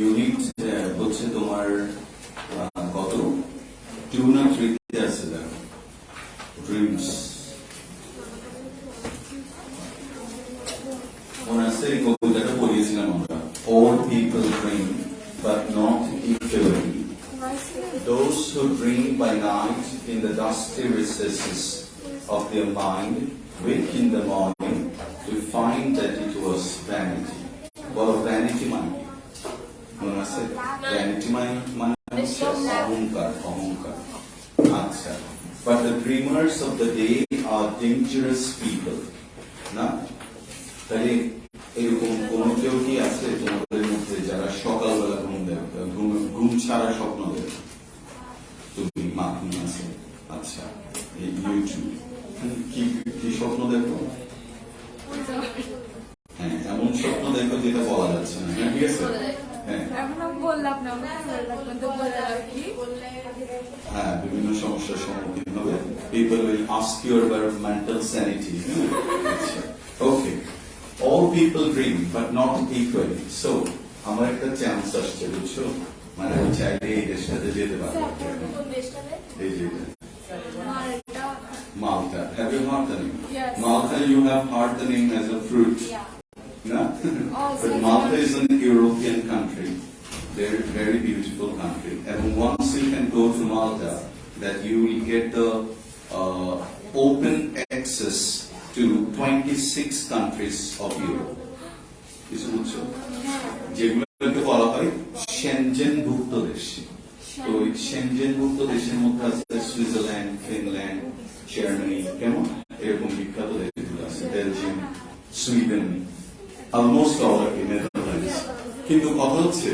Unit হচ্ছে তোমার কত 2 না 3 তে আছে দেখো ড্রিমস মনে আছে এই কবিতাটা পড়িয়েছিলাম আমরা all people dream but not equally those who dream by night in the dusty recesses of their mind wake in the morning to find that it was vanity well vanity মানে মনে আছে vanity মানে অহংকার আচ্ছা but the dreamers of the day are dangerous people না তাহলে এরকম কোন কেউ কি আছে তোমাদের মধ্যে যারা সকালবেলা ঘুম ছাড়া স্বপ্ন দেখে তুমি মাধ্যমে আছে আচ্ছা এই ইউটিউব কি স্বপ্ন দেখো হ্যাঁ এমন স্বপ্ন দেখো যেটা বলা যাচ্ছে না ঠিক আছে হ্যাঁ বিভিন্ন সমস্যার সম্মুখীন হবে people will ask you about mental sanity okay all people dream but not equally so আমার একটা চান্স আসছে বুঝছো মানে আমি চাইলে এই দেশটাতে যেতে পারবো এই যে Malta have you heard the name Malta you have heard the name as a fruit no but Malta is an European country very beautiful country and once you can go to Malta that you will get the open access to 26 countries of Europe. কিছু বুঝছো যেগুলোকে বলা হয় সেনজেনভুক্ত দেশ তো এই সেনজেনভুক্ত দেশের মধ্যে আছে সুইজারল্যান্ড ফিনল্যান্ড জার্মানি কেমন এরকম বিখ্যাত দেশগুলো আছে বেলজিয়াম সুইডেন অলমোস্ট অল আর নেদারল্যান্ডস কিন্তু কথা হচ্ছে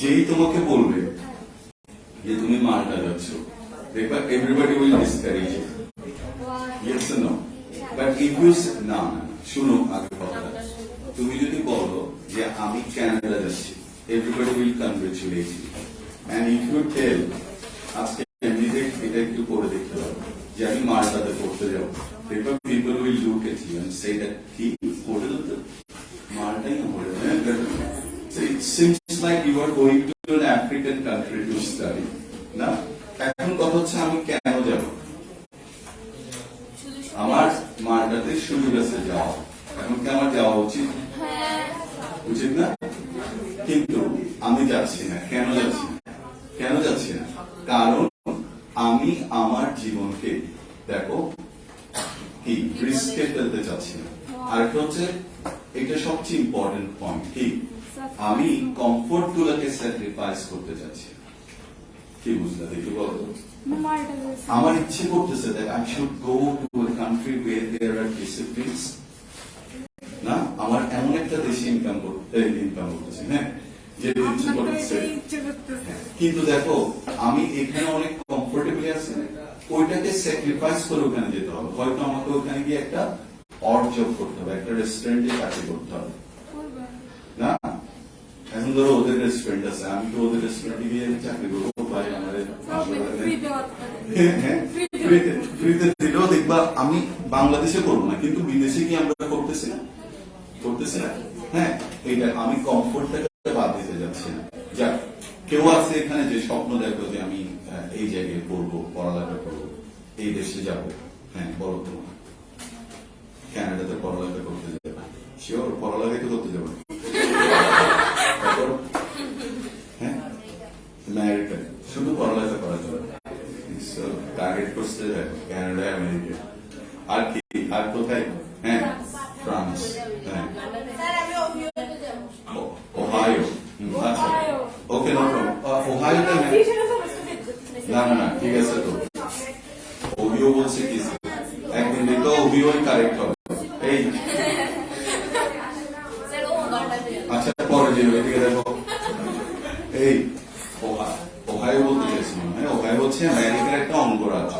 যেই তোমাকে বলবে যে তুমি মাল্টা যাচ্ছ দেখবা everybody will discourage it yes no but if you না শুনো আগে কথাটা তুমি যদি বলো যে আমি কানাডা যাচ্ছি everybody will congratulate you and if you tell আজকে ক্যান্ডিডেট এটা একটু করে দেখতে পারো যে আমি মাল্টাতে পড়তে যাবো দেখবা people will look at you and say that কি পড়ে তো মাল্টাই না পড়ে So it seems like you are going to an African country to study. না এখন কথা হচ্ছে আমি কেন যাব আমার মাল্টাতে সুযোগ আছে যাওয়া এখন কি আমার যাওয়া উচিত উচিত না কিন্তু আমি যাচ্ছি না কেন যাচ্ছি না কারণ আমি আমার জীবনকে দেখো কি রিস্কে ফেলতে চাচ্ছি না আরেকটা হচ্ছে এটা সবচেয়ে ইম্পর্টেন্ট পয়েন্ট কি আমি কমফোর্ট গুলোকে স্যাক্রিফাইস করতে চাচ্ছি কি বুঝলা দেখি বলো আমার ইচ্ছে করতেছে that I should go to a country where there are disciplines না আমার এমন একটা দেশে ইনকাম করতেছি হ্যাঁ যে ইচ্ছে করতেছে কিন্তু দেখো আমি এখানে অনেক কমফোর্টেবলি আছি ওইটাকে স্যাক্রিফাইস করে ওখানে যেতে হবে হয়তো আমাকে ওখানে গিয়ে একটা অড জব করতে হবে একটা রেস্টুরেন্টে চাকরি করতে হবে না এখন ধরো ওদের রেস্টুরেন্ট আছে আমি তো ওদের রেস্টুরেন্টে গিয়ে চাকরি করবো ভাই আমাদের ফ্রিতে দিলেও দেখবা আমি বাংলাদেশে করবো না কিন্তু বিদেশে কি আমরা করতেছি না হ্যাঁ এইটা আমি কমফোর্টটাকে বাদ দিতে যাচ্ছি না যাক কেউ আছে এখানে যে স্বপ্ন দেখো যে আমি এই জায়গায় পড়বো পড়ালেখা করবো এই দেশে যাবো হ্যাঁ বলো তোমার কানাডাতে পড়ালেখা করতে যাবে শিওর পড়ালেখা করতে যাবে হ্যাঁ আমেরিকা শুধু পড়ালেখা করার জন্য টার্গেট করতে যায় কানাডা আমেরিকা আর কি আর কোথায় হ্যাঁ ফ্রান্স হ্যাঁ ওহাইও আচ্ছা ওকে নো প্রবলেম ওহাইওতে না ঠিক আছে তো ওহিও বলছে কি একদিন দেখো ওহিওই কারেক্ট হবে এই আচ্ছা পরে যে এদিকে দেখো এই ওহাইও বলতে চাইছিলাম হ্যাঁ ওহাইও হচ্ছে আমেরিকার একটা অঙ্গরাজ্য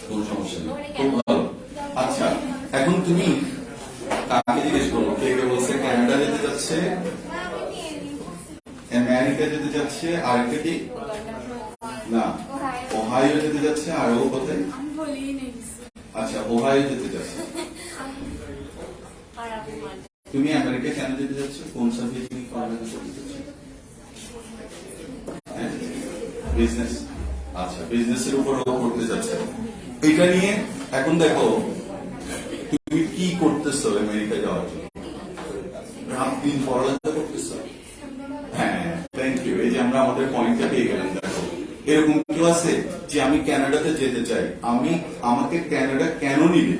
কোন সমস্যা নেই খুব ভালো আচ্ছা এখন তুমি কাকে জিজ্ঞেস করবো কে বলছে কানাডা যেতে যাচ্ছে আমেরিকা যেতে যাচ্ছে আরেকটা কি না ওহাইও যেতে যাচ্ছে আর ও কোথায় আচ্ছা ওহাইও যেতে যাচ্ছে তুমি আমেরিকা কেন যেতে যাচ্ছ কোন সাবজেক্ট তুমি পড়ালেখা করতে যাচ্ছ বিজনেস, আচ্ছা বিজনেসের উপরও করতে যাচ্ছে। এটা নিয়ে এখন দেখো তুমি কি করতেছো আমেরিকায় যাওয়ার জন্য, রাত দিন পড়ালেখা করতেছো। হ্যাঁ থ্যাংক ইউ, এই যে আমরা আমাদের পয়েন্টটা পেয়ে গেলাম। দেখো এরকম কেউ আছে যে আমি কানাডাতে যেতে চাই, আমাকে কানাডা কেন নিবে?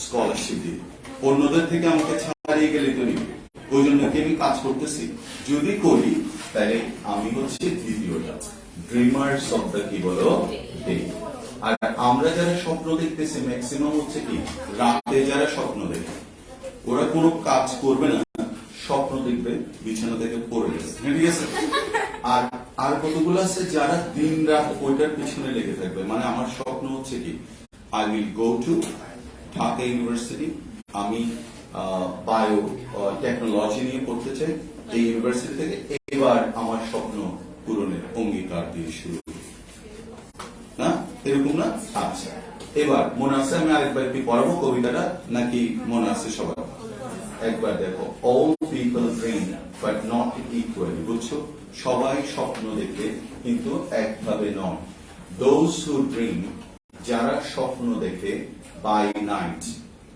স্কলারশিপ দিয়ে, অন্যদের থেকে আমাকে ছাড়িয়ে গেলে তো নিবে, ওই জন্য কি আমি কাজ করতেছি? যদি করি তাহলে আমি হচ্ছে দ্বিতীয়টা, ড্রিমার্স অফ দ্য কি বলো ডে। আর আমরা যারা স্বপ্ন দেখতেছি ম্যাক্সিমাম হচ্ছে কি রাতে যারা স্বপ্ন দেখে, ওরা কোনো কাজ করবে না, স্বপ্ন দেখবে, বিছানা থেকে পড়ে গেছে, ঠিক আছে। আর আর কতগুলো আছে যারা দিন রাত ওইটার পিছনে লেগে থাকবে। মানে আমার স্বপ্ন হচ্ছে কি I will go to Dhaka university, আমি বায়ো টেকনোলজি নিয়ে পড়তে চাই এই ইউনিভার্সিটি থেকে। এবার আমার স্বপ্ন পূরণের অঙ্গীকার দিয়ে শুরু, না এরকম না? আচ্ছা এবার মনে আছে আমি আরেকবার কি পড়াবো কবিতাটা, নাকি মনে আছে সবার? একবার দেখো, all people dream but not equally, বুঝছো? সবাই স্বপ্ন দেখে কিন্তু একভাবে নয়। those who dream, যারা স্বপ্ন দেখে, by night,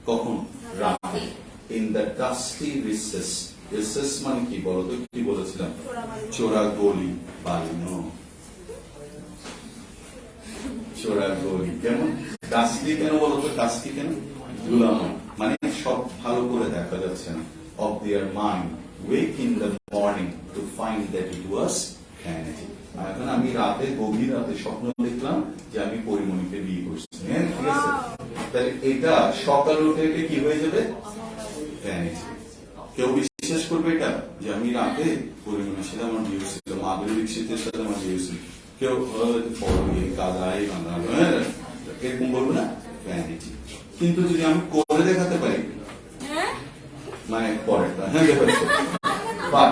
কখন? রাতে, in the dusty recess, recess মানে কি বলো তো, কি বলেছিলাম? চোরা গলি, বালিনো চোরা গলি। কেমন ডাস্টি কেন বলো তো? ডাস্টি কেন? ধুলাময়, মানে সব ভালো করে দেখা যাচ্ছে না। of their mind wake in the morning to find that it was vanity। এখন আমি রাতে, গভীর রাতে স্বপ্ন দেখলাম যে আমি পরিমণিকে বিয়ে করছি, হ্যাঁ ঠিক আছে। তাহলে এটা সকালে উঠে কি হয়ে যাবে? ভ্যানিটি। কেউ বিশ্বাস করবে এটা যে আমি রাতে পরিমণির সাথে আমার বিয়ে হয়েছিল, মাধুরী দীক্ষিতের সাথে আমার বিয়ে হয়েছিল? কেউ কাদাই বানালো এরকম বলবো না? ভ্যানিটি। কিন্তু যদি আমি করে দেখাতে পারি, মানে পরেরটা, হ্যাঁ দেখাচ্ছি। But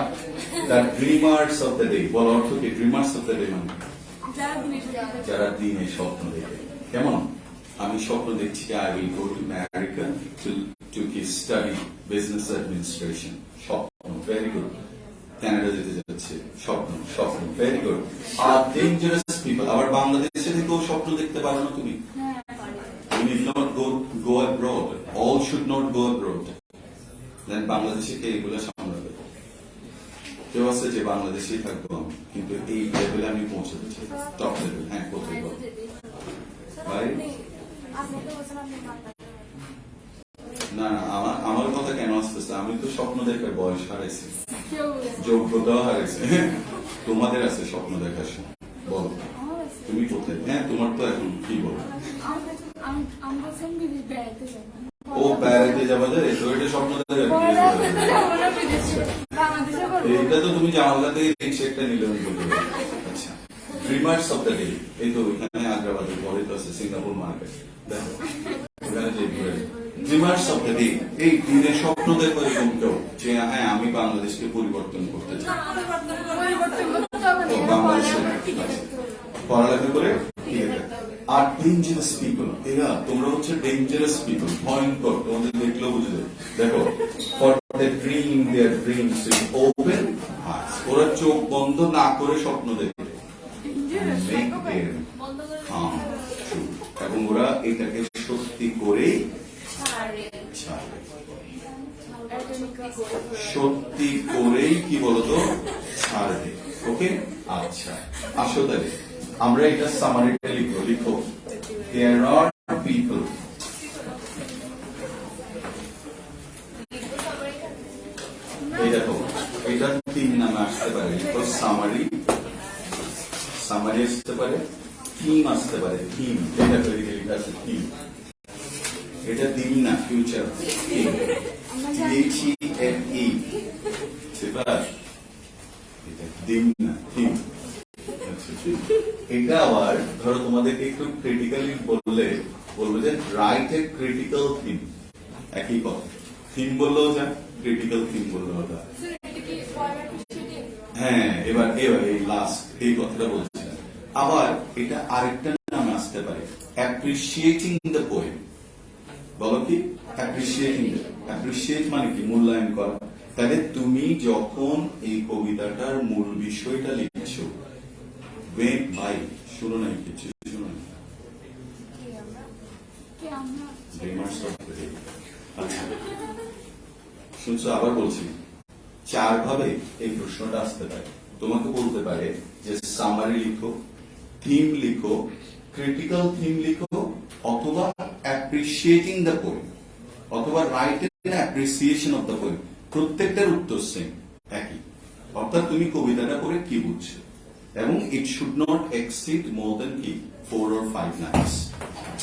the dreamers of the day, বল অর্থ কি? ড্রিমার্স অফ দ্য ডে মানে যারা দিনে স্বপ্ন দেখে। কেমন? আমি স্বপ্ন দেখছি I will go to America to study business administration. স্বপ্ন, ভেরি গুড। কানাডা যেতে যাচ্ছে, স্বপ্ন, স্বপ্ন, ভেরি গুড। আর ডেঞ্জারাস পিপল, আবার বাংলাদেশে থেকেও স্বপ্ন দেখতে পারো না তুমি? You need not go abroad. All should not go abroad. Then বাংলাদেশে কে এগুলো সামলাবে? কেউ আছে যে বাংলাদেশেই থাকবো আমি, কিন্তু এই লেভেলে আমি পৌঁছাতে চাই, টপ লেভেল। হ্যাঁ কোথায় বল ভাই? না না, আমার কথা কেন আসতেছে? আমি তো স্বপ্ন দেখার বয়স হারাইছি, যোগ্যতা হারাইছে। তোমাদের আছে স্বপ্ন দেখার সময়, বল তুমি কোথায়? হ্যাঁ তোমার তো এখন কি বলো? ও বেড়াইতে যাবা যায়, তো এটা স্বপ্ন দেখা। এটা তো তুমি জামালদা থেকে রিক্সা একটা নিলে। আচ্ছা, ড্রিমার্স অফ দ্য ডে, এই তো এখানে আগ্রাবাদের পরে তো আছে সিঙ্গাপুর মার্কেট, দেখো ওখানে যে ড্রিমার্স অফ দ্য ডে, এই দিনে স্বপ্ন দেখো এরকম কেউ যে হ্যাঁ আমি বাংলাদেশকে পরিবর্তন করতে চাই, বাংলাদেশে পড়ালেখা করে। আর ডেঞ্জারাস পিপল, এরা তোমরা হচ্ছে ডেঞ্জারাস পিপল, ভয়ঙ্কর, তোমাদের দেখলেও বুঝে যাবে। দেখো, for the dream there dreams with open আইস, ওরা চোখ বন্ধ না করে স্বপ্ন দেখে, এবং ওরা এটাকে সত্যি করেই ছাড়ে, সত্যি করেই কি বলতো ছাড়বে। ওকে, আচ্ছা আসো তাহলে আমরা এটা সামারিটা লিখবো। লিখো, there are people, এই দেখো এটা তিন নামে আসতে পারে। লিখো সামারি, সামারি আসতে পারে, থিম আসতে পারে, থিম। এটা তৈরি লেখা আছে থিম, এটা দিন না, ফিউচার। থিম, THEME, এটা দিন না, থিম। এটা আবার ধরো তোমাদেরকে একটু ক্রিটিক্যালি বলবে যে রাইট এ ক্রিটিক্যাল থিম। একই কথা, থিম বললেও যা, ক্রিটিক্যাল থিম বললেও যা। হ্যাঁ, এবার এই লাস্ট এই কথাটা বলছিলাম। আবার এটা আরেকটা নাম আসতে পারে, অ্যাপ্রিসিয়েটিং দ্য পোয়েম। বলো কি? অ্যাপ্রিসিয়েটিং। অ্যাপ্রিসিয়েট মানে কি? মূল্যায়ন করা। তাহলে তুমি যখন এই কবিতাটার মূল বিষয়টা লিখছো, ভাই শুনো নাই, কিছু শুনো নাই। আচ্ছা শুনছো, আবার বলছি, চার ভাবে এই প্রশ্নটা আসতে পারে। তোমাকে বলতে পারে যে সামারি লিখো, থিম লিখো, ক্রিটিক্যাল থিম লিখো, অথবা অ্যাপ্রিসিয়েটিং দ্য পোয়েম, অথবা write an appreciation of the poem. প্রত্যেকটার উত্তর সেম, একই। অর্থাৎ তুমি কবিতাটা পড়ে কি বুঝছো, এবং ইট শুড নট এক্সিড মোর দেন কি 4 or 5 লাইনস,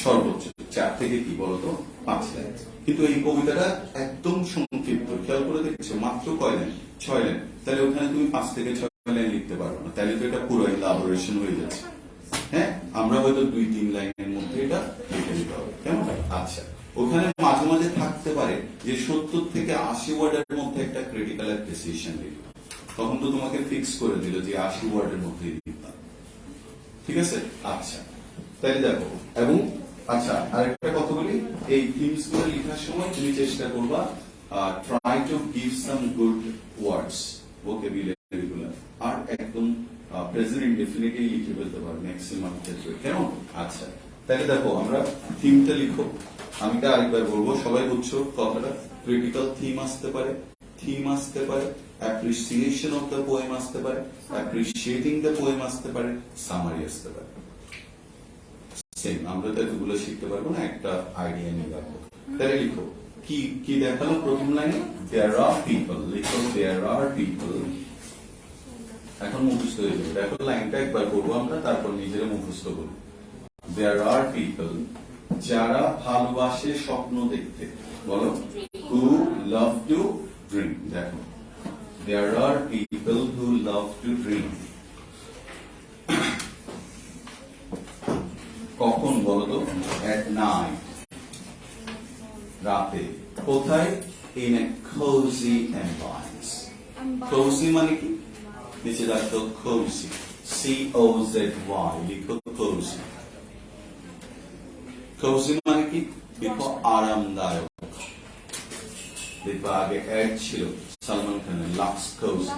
সর্বোচ্চ 4 থেকে কি বলতো 5 লাইন। কিন্তু এই কবিতাটা একদম সংক্ষিপ্ত, খেয়াল করে দেখছো মাত্র কয় লাইন, 6 লাইন। তাহলে ওখানে তুমি 5 থেকে 6 লাইন লিখতে পারবে না, তাহলে তো এটা পুরো ইলাবোরেশন হয়ে যাচ্ছে। হ্যাঁ, আমরা হয়তো 2-3 লাইনের মধ্যে এটা লিখে নিতে হবে, কেমন? আচ্ছা, ওখানে মাঝে মাঝে থাকতে পারে যে 70 থেকে 80 ওয়ার্ডের মধ্যে একটা ক্রিটিক্যাল অ্যাপ্রিসিয়েশন লিখবে, তখন তো তোমাকে ফিক্স করে দিল যে 80 ওয়ার্ডের মধ্যে লিখবা, ঠিক আছে? আচ্ছা, তাহলে দেখো, এবং আচ্ছা আরেকটা কথা বলি, এই থিমস গুলো লেখার সময় তুমি চেষ্টা করবা try to give some good words, vocabulary গুলো, আর একদম প্রেজেন্ট ইনডেফিনিটলি লিখে ফেলতে পারো ম্যাক্সিমাম ক্ষেত্রে, কেমন? আচ্ছা, তাহলে দেখো আমরা থিমটা লিখো। আমি তো আরেকবার বলবো, সবাই বুঝছো কথাটা? ক্রিটিক্যাল থিম আসতে পারে, থিম আসতে পারে, অ্যাপ্রিসিয়েশন অফ দ্য পোয়েম আসতে পারে, অ্যাপ্রিসিয়েটিং দ্য পোয়েম আসতে পারে, সামারি আসতে পারে। সেম, আমরা তো এগুলো শিখতে পারবো না, একটা আইডিয়া নিয়ে রাখবো। তাহলে লিখো, কি কি দেখালো প্রথম লাইনে? দেয়ার আর পিপল, লিখো দেয়ার আর পিপল। এখন মুখস্থ হয়ে যাবে, দেখো লাইনটা একবার করবো আমরা, তারপর নিজেরা মুখস্থ করবো। দেয়ার আর পিপল, যারা ভালোবাসে স্বপ্ন দেখতে, বলো, হু লাভ টু ড্রিম। দেখো, there are people who love to dream. কখন বলো তো? এট নাইট, রাতে। কোথায়? In a cosy environment. Cosy মানে কি? নিচে রাখতো কোজি, COZY, লিখো কোজি। কোজি মানে কি? লিখো আরামদায়ক। দেখো আগে অ্যাড ছিল সালমান খানের, লাক্স কোজি।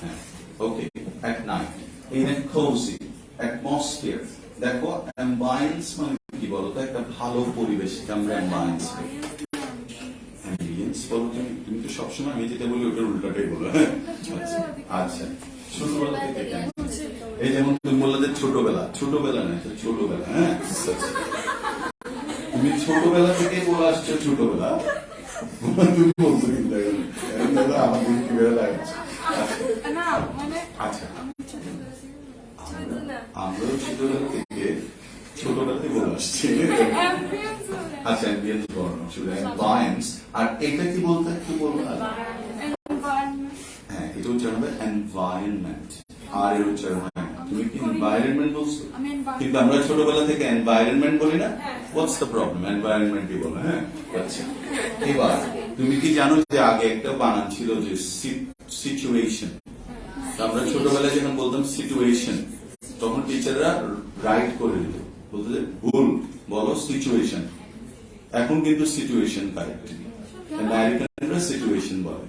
হ্যাঁ, okay. At night, in a cosy atmosphere. দেখো অ্যাম্বায়েন্স মানে কি বলতো? একটা ভালো পরিবেশ, আমরা অ্যাম্বায়েন্স বলি। অ্যাম্বিয়েন্স বলো তুমি, তুমি তো সবসময় আমি যেটা বলি ওটার উল্টাটাই বলো। আচ্ছা, ছোটবেলা থেকে কেন? এই যেমন তুমি বললে যে ছোটবেলা, ছোটবেলা না, ছোটবেলা। হ্যাঁ, তুমি ছোটবেলা থেকে বলে আসছো ছোটবেলা, তুমি বলছো কিন্তু আমার কিভাবে লাগছে। আচ্ছা, আমরাও ছোটবেলা থেকে বলে আসছি। আচ্ছা, অ্যাম্বিয়েন্স বলো, অ্যাম্বায়েন্স। আর এটা কি বলতে একটু বলবো না? হ্যাঁ, এটা উচ্চারণ হবে এনভায়রনমেন্ট, আর এর উচ্চারণ হয় না। তুমি কি এনভায়রনমেন্ট বলছো? কিন্তু আমরা ছোটবেলা থেকে এনভায়রনমেন্ট বলি না? What's the problem? এনভায়রনমেন্টই বলো। হ্যাঁ, আচ্ছা। এবার তুমি কি জানো যে আগে একটা বানান ছিল যে সিচুয়েশন? আমরা ছোটবেলায় যখন বলতাম সিচুয়েশন, তখন টিচাররা রাইট করে দিত, বলতো যে ভুল, বলো সিচুয়েশন। এখন কিন্তু সিচুয়েশন কারেক্ট, আমেরিকানরা সিচুয়েশন বলে,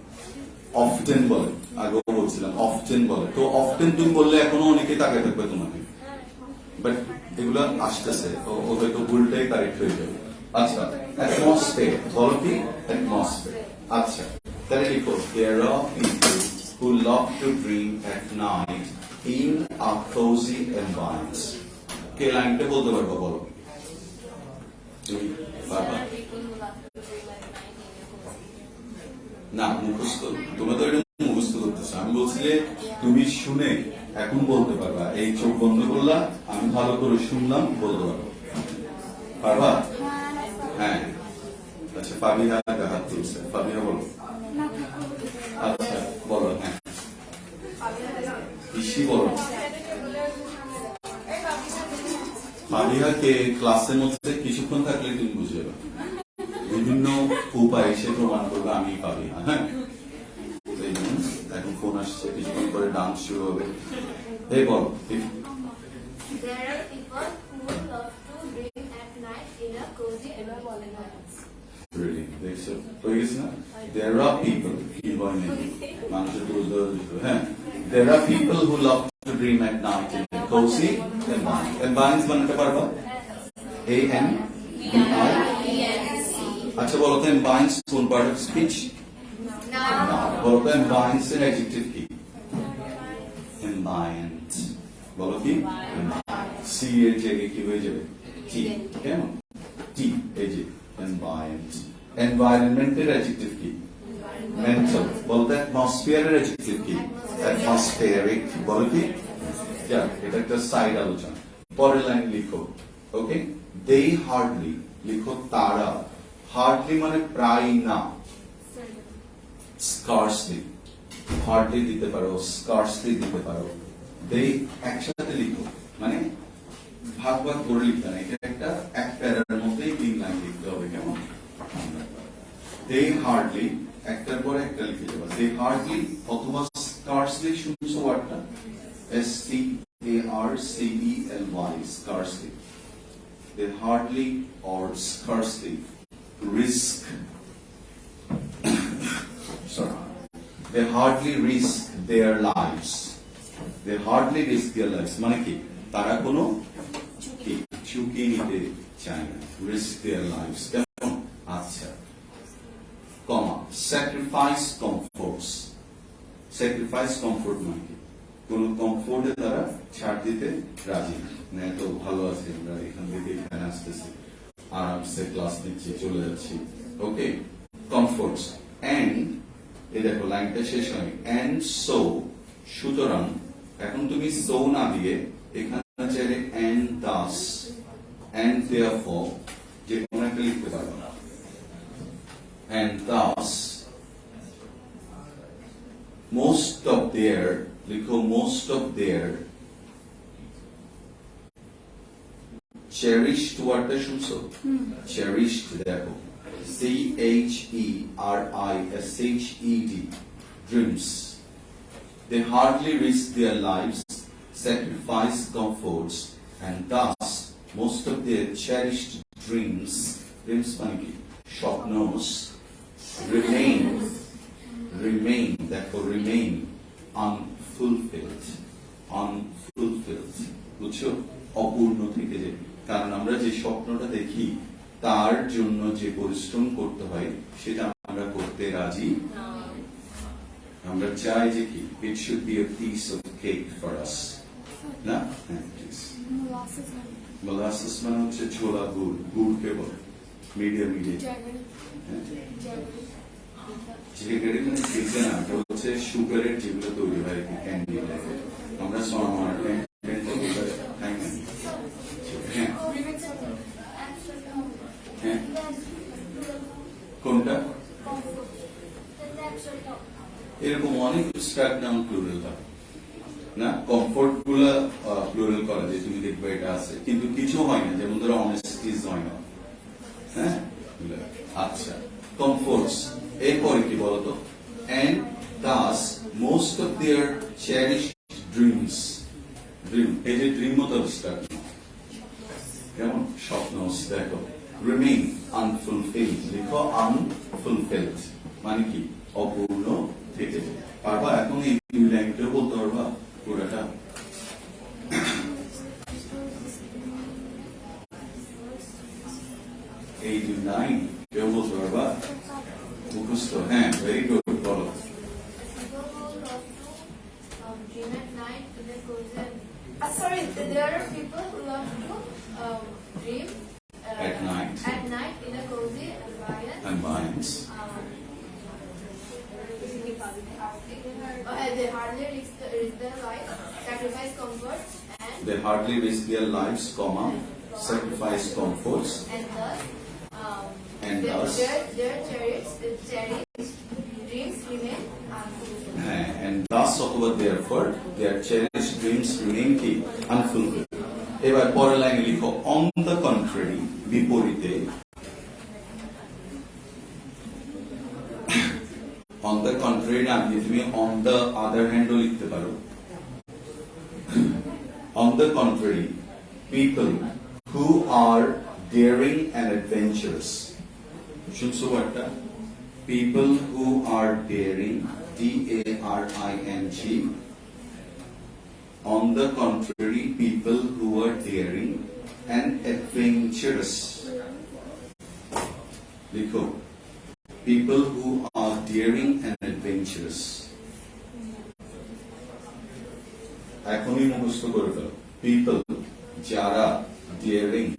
অফটেন বলে। আগেও বলছিলাম অফটেন বলে। তো অফটেন তুমি বললে এখনো অনেকে তাকে থাকবে তোমাকে, বাট এগুলো আসতেছে, ও হয়তো ভুলটাই কারেক্ট হয়ে যাবে। আচ্ছা, অ্যাটমসফিয়ার, বলো কি? অ্যাটমসফিয়ার। আচ্ছা, তাহলে লিখো, দেয়ার are people who love to dream at night in a cozy environment. কে লাইনটা বলতে পারবো বলো? তুমি পারবা না? মুখস্থ, তোমরা তো এটা মুখস্থ করতেছো। আমি বলছি যে তুমি শুনে এখন বলতে পারবা। এই চোখ বন্ধ করলাম, আমি ভালো করে শুনলাম, বলতে পারবো। পারবা? হ্যাঁ। আচ্ছা, ফাবিহা হাত তুলছে, ফাবিহা বলো। আচ্ছা, বলো। হ্যাঁ, ইসি বলো। ফাবিহাকে ক্লাসের মধ্যে কিছুক্ষণ থাকলে তুমি বুঝে যাবে, বিভিন্ন উপায়ে সে প্রমাণ করবে আমি ফাবিহা। হ্যাঁ, এখন ফোন আসছে, কিছুক্ষণ পরে ডান্স শুরু হবে। এই বলো। দেখছো হয়ে গেছে না? There are people, কি হয় নাকি মানুষের বুঝতে। হ্যাঁ, there are people who love to dream at night in a cozy environment. Environment বানাতে পারবা? A-N-B-I-E-N-C. আচ্ছা বলো তো environment কোন part of speech? না। বলো তো environment এর adjective কি? Environment. বলো কি? C এর জায়গায় কি হয়ে যাবে? T. কেমন? T এই যে environment. Environment এর adjective কি? Mental. বলো তো atmosphere এর adjective কি? Atmospheric. বলো কি? এটা একটা সাইড আলোচনা। পরের লাইন লিখো। ওকে? They hardly লিখো তারা। Hardly মানে প্রায় না। Scarcely. Hardly দিতে পারো, scarcely দিতে পারো। They একসাথে লিখো। মানে ভাগ ভাগ করে লিখতে না। এটা একটা এক প্যারার মধ্যেই 3 লাইন লিখতে হবে কেমন? They hardly একটার পর একটা লিখে যাবে। They hardly অথবা scarcely শুনছো ওয়ার্ডটা? S-C-A-R-C-E-L-Y scarcely. They hardly or scarcely risk sorry. They hardly risk their lives. They hardly risk their lives. মানে কি? তারা কোনো ঝুঁকি নিতে চায় না। Risk their lives. কেমন? আচ্ছা। Comma. Sacrifice comforts. Sacrifice comfort মানে কি? কোন কমফোর্টে তারা ছাড় দিতে রাজি না। তো ভালো আছে, আমরা এখান থেকে এখানে আসতেছি, আরামসে ক্লাস নিচ্ছি, চলে যাচ্ছি। ওকে, কমফোর্টস এন্ড এই দেখো লাইনটা শেষ হয় এন্ড সো, সুতরাং এখন তুমি সো না দিয়ে এখানে চাইলে এন্ড দাস এন্ড দেয়ারফর যে কোনো একটা লিখতে পারো। And thus most of their লিখো most of their cherished ওয়ার্ডটা শুনছো? cherished দেখো C-H-E-R-I-S-H-E-D dreams. They hardly risk their lives, sacrifice comforts, and thus most of their cherished dreams মানে কি? স্বপ্নস remain therefore remain unfulfilled বুঝছো? অপূর্ণ থেকে যায়। কারণ আমরা যে স্বপ্নটা দেখি তার জন্য যে পরিশ্রম করতে হয় সেটা আমরা করতে রাজি। আমরা চাই যে কি it should be a piece of cake for us না? মোলাসেস মানে হচ্ছে ছোলা গুড়। গুড়কে বলে মিডিয়াম চিলিকারি মানে চিলকে না, এটা হচ্ছে সুগারের যেগুলো তৈরি হয় ক্যান্ডি। আমরা কোনটা এরকম অনেক স্ট্রাক নাম প্লুরাল না, কমফোর্ট গুলা প্লুরাল করা যায়, তুমি দেখবে এটা আছে, কিন্তু কিছু হয় না, যেমন ধরো অনেস্টিজ হয় না। হ্যাঁ, আচ্ছা, কমফোর্টস এরপরে কি বলতো? and thus most of their cherished dreams এই যে ড্রিম মতো স্টার্ট যেমন স্বপ্ন দেখো remain unfulfilled লিখো unfulfilled মানে কি? অপূর্ণ থেকে যায়। পারবা এখন এই দুই লাইনটাও বলতে পারবা পুরোটা? এই দুই লাইন কেউ বলতে পারবা? মুখস্থ? হ্যাঁ, ভেরি গুড, বলো। Sorry, there are people who love to dream at night in a cozy environment. They hardly risk their life, sacrifice comfort, and they hardly risk their lives, comma, sacrifice comforts, and thus their cherished dreams remain unfulfilled. And thus অথবা therefore their cherished dreams remain কি? Unfulfilled. এবার পরের লাইনে লিখো on the contrary, বিপরীতে। on the contrary না দিয়ে তুমি on the other hand ও লিখতে পারো। on the contrary, people who are daring and adventurous. শুনছো একটা? people who are daring, D-A-R-I-N-G, On the contrary, people who are daring and adventurous. লিখো, people who are daring and adventurous. এখনই মুখস্থ করে ফেলো। people যারা daring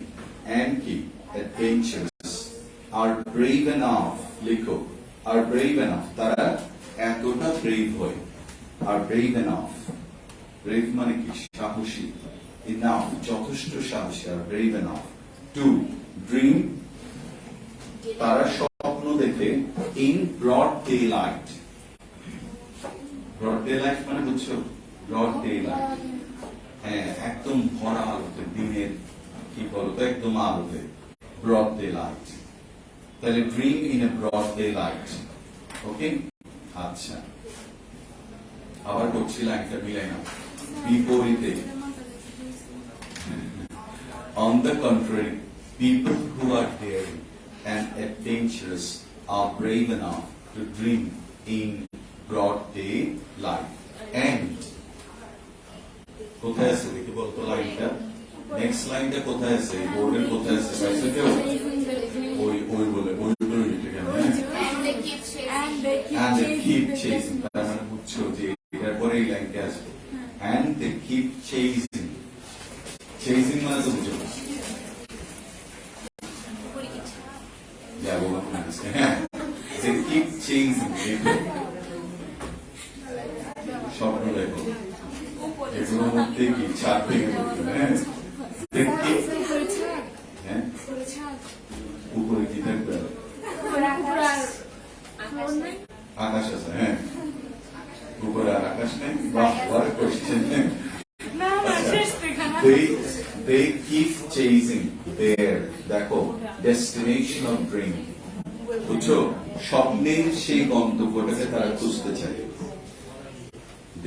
and কি adventurous are brave enough. লিখো, are brave enough, তারা এতটা brave হয়, are brave enough. brave মানে কি সাহসী, enough যথেষ্ট সাহসী, are brave enough to dream, তারা স্বপ্ন দেখে in broad daylight. broad daylight মানে বুঝছো, broad daylight, হ্যাঁ একদম ভরা আলোতে, দিনের কি বলতো একদম আলোতে, broad daylight. তাহলে dream in a broad daylight. ওকে, আচ্ছা আবার করছি, লাইনটা মিলাই না, বিপরীতে। On the contrary, people who are daring and adventurous are brave enough to dream in broad daylight. And কোথায় আছে দেখি বলতো লাইনটা, নেক্সট লাইনটা কোথায় আছে, বোর্ডের কোথায় আছে, পাইছো কেউ? ওই বলে ওই কেন, and they keep chasing, তার মানে বুঝছো যে এটার পরে এই লাইনটা আসবে, and they keep chasing. chasing মানে তো বুঝো যা বললাম না, they keep chasing. স্বপ্ন দেখো, এগুলোর মধ্যে কি ছাদ ভেঙে পড়বে, হ্যাঁ উপরে কি থাকবে, আকাশ আছে, হ্যাঁ উপরে আর আকাশ নেই, বাহ what a question. They keep chasing their, দেখো, destination of dream. বুঝছো, স্বপ্নের সেই গন্তব্যটাকে তারা খুঁজতে চায়।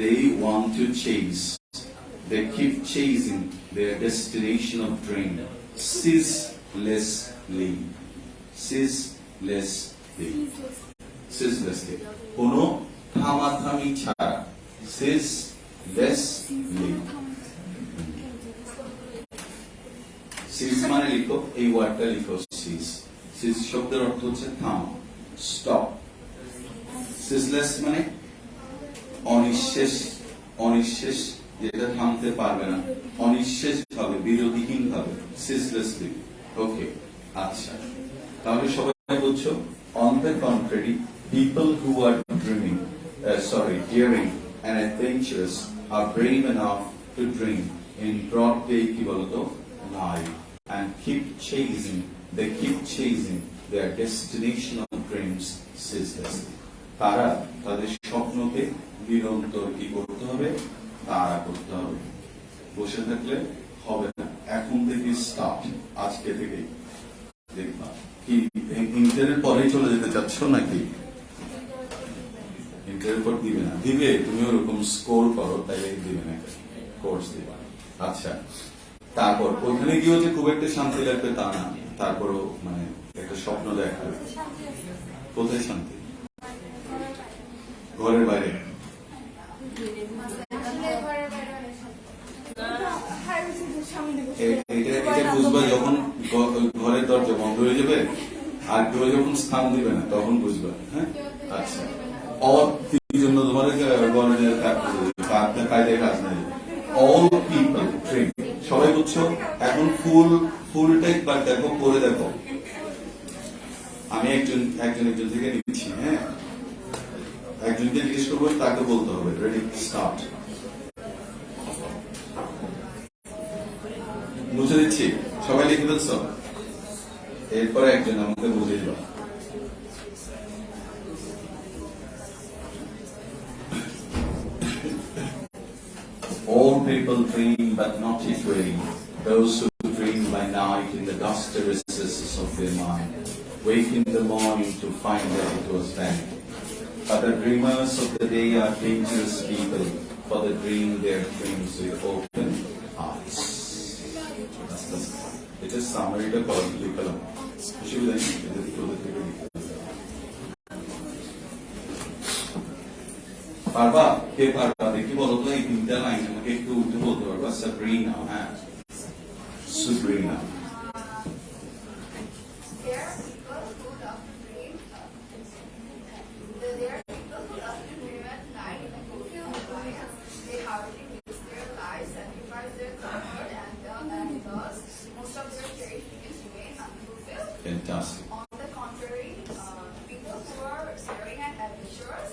They want to chase, they keep chasing their destination of dream ceaselessly. ceaselessly, কোনো থামাথামি ছাড়া, ceaselessly. cease মানে লিখো, এই ওয়ার্ডটা লিখো, cease. cease শব্দের অর্থ হচ্ছে থাম, স্টপ। ceaseless মানে অনিঃশেষ, যেটা থামতে পারবে না, অনিঃশেষ ভাবে, বিরতিহীন ভাবে, ceaselessly. ওকে, আচ্ছা তাহলে সবাই বুঝছো, on the contrary, people who are daring and adventurous are brave enough to dream in broad day কি বলতো light, and they keep chasing their destination of dreams ceaselessly. তারা তাদের স্বপ্নকে নিরন্তর কি করতে হবে, তারা করতে হবে, বসে থাকলে হবে না। এখন থেকে স্টার্ট, আজকে থেকে দেখবা। কি ইন্টারের পরেই চলে যেতে চাচ্ছ নাকি? ইন্টারের পর দিবে না, দিবে তুমি ওরকম স্কোর করো তাই দিবে না, কোর্স দিবা। আচ্ছা তারপর ওখানে গিয়েও যে খুব একটা শান্তি লাগবে তা না, তারপরও মানে একটা স্বপ্ন দেখা, কোথায় শান্তি? ঘরের বাইরে। এটা বুঝবা যখন ঘরের দরজা বন্ধ হয়ে যাবে আর কেউ যখন স্থান দিবে না তখন বুঝবা। হ্যাঁ আচ্ছা, জন্য তোমার কায়দায় কাজ নেই। অল পিপল ট্রেন, সবাই বুঝছো? এখন ফুল টেক বা দেখো, করে দেখো। আমি একজন থেকে নিচ্ছি, হ্যাঁ একজনকে জিজ্ঞেস করবো, তাকে বলতে হবে রেডি স্টার্ট। বুঝে দিচ্ছি, সবাই লিখে ফেলছ, এরপরে একজন আমাকে বুঝে দিল। All people dream but not yet ready. Those who dream by night in the dusty recesses of their mind wake in the morning to find that it was vanity. But the dreamers of the day are dangerous people, for they dream their dreams with open eyes. It is summary to curriculum. পারবা? কে পারবা? দেখি বলো তো এই তিনটা line আমাকে একটু উঠে বলতে পারবা? সাবরিনা, হ্যাঁ, Sabrina. There are people who love to dream. There are people who love to dream at night in a fulfilled environment. They hardly risk their lives, sacrifice their comfort and thus most of their cherished dreams remain unfulfilled. Fantastic. On the contrary, people who are staring at adventurous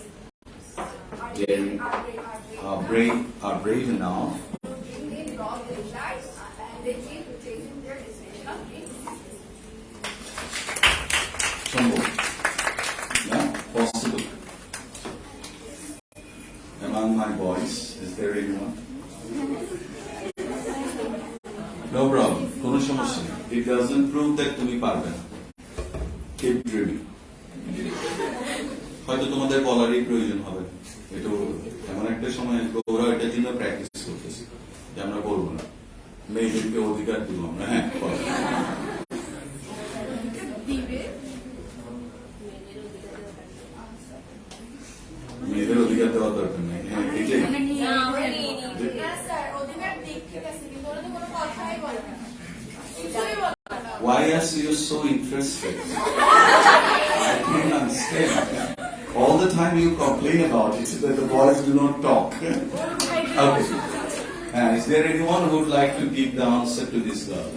Are brave enough to dream in broad daylight and they keep chasing their destination of dreams. সম্ভব, yeah, possible. Among my boys, is there anyone? No problem, কোনো সমস্যা নেই। It doesn't prove that তুমি পারবে না। Keep dreaming. হয়তো তোমাদের বলারই প্রয়োজন হবে, এটা এমন একটা সময় ওরা এটার জন্য প্র্যাকটিস করতেছে যে আমরা বলবো না, মেয়েদেরকে অধিকার দিব আমরা, হ্যাঁ বলো। মেয়েদের অধিকার দেওয়া দরকার নেই, হ্যাঁ এটাই। Yes, sir. অধিকার দিক ঠিক আছে, কিন্তু ওরা তো কোনো কথাই বলে না। কিছুই বলে না। Why are you so interested? I don't understand. All the time you complain about it that the boys do not talk. Okay. Is there anyone who would like to give the answer to this girl?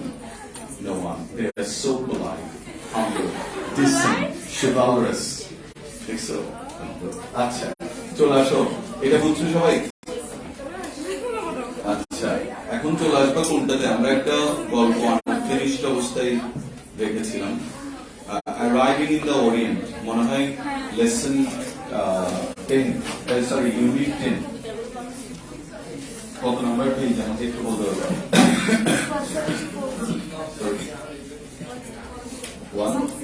No one. They are so polite, humble, decent, chivalrous. Think so? আচ্ছা, চলে আসো। এটা বুঝছো সবাই? আচ্ছা, এখন চলে আসবা কোনটাতে? আমরা একটা গল্প আনফিনিশড অবস্থায় রেখেছিলাম, Arriving in the Orient, মনে হয় লেসন 10, সরি ইউনিট 10। কত নাম্বার পেজ আমাকে একটু বলতে হবে? 164।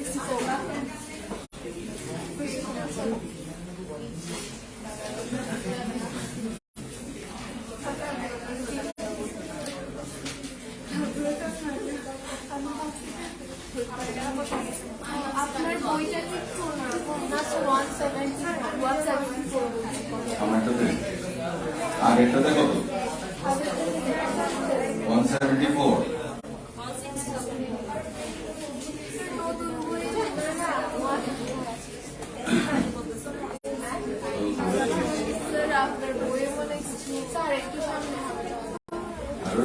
আপনার বইটা ঠিক করুন, 174 আমারটাতে আগেরটাতে কত? 174। আপনার বইয়ে মনে স্যার একটু সামনে হবে। আর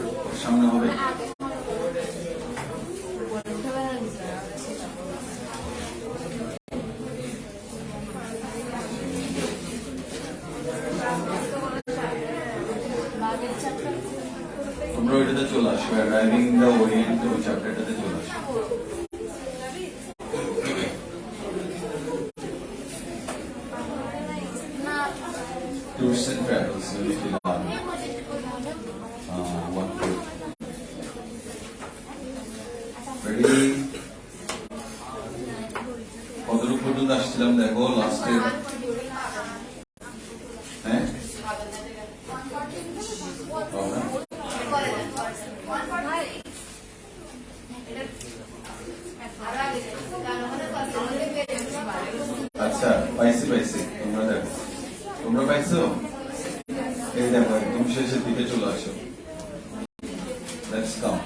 সামনে হবে। তোমরা ওইটাতে চলে আসো, Arriving in the Orient ওই চ্যাপ্টারটাতে চলে আসো। Tours and travels, unit 11. One group. Ready? কতটুকু পর্যন্ত আসছিলাম দেখো লাস্টে? হ্যাঁ, আচ্ছা পাইছি পাইছি। তোমরা দেখো, তোমরা পাইছো? এই দেখো একদম শেষের দিকে চলে আসো। Let's come.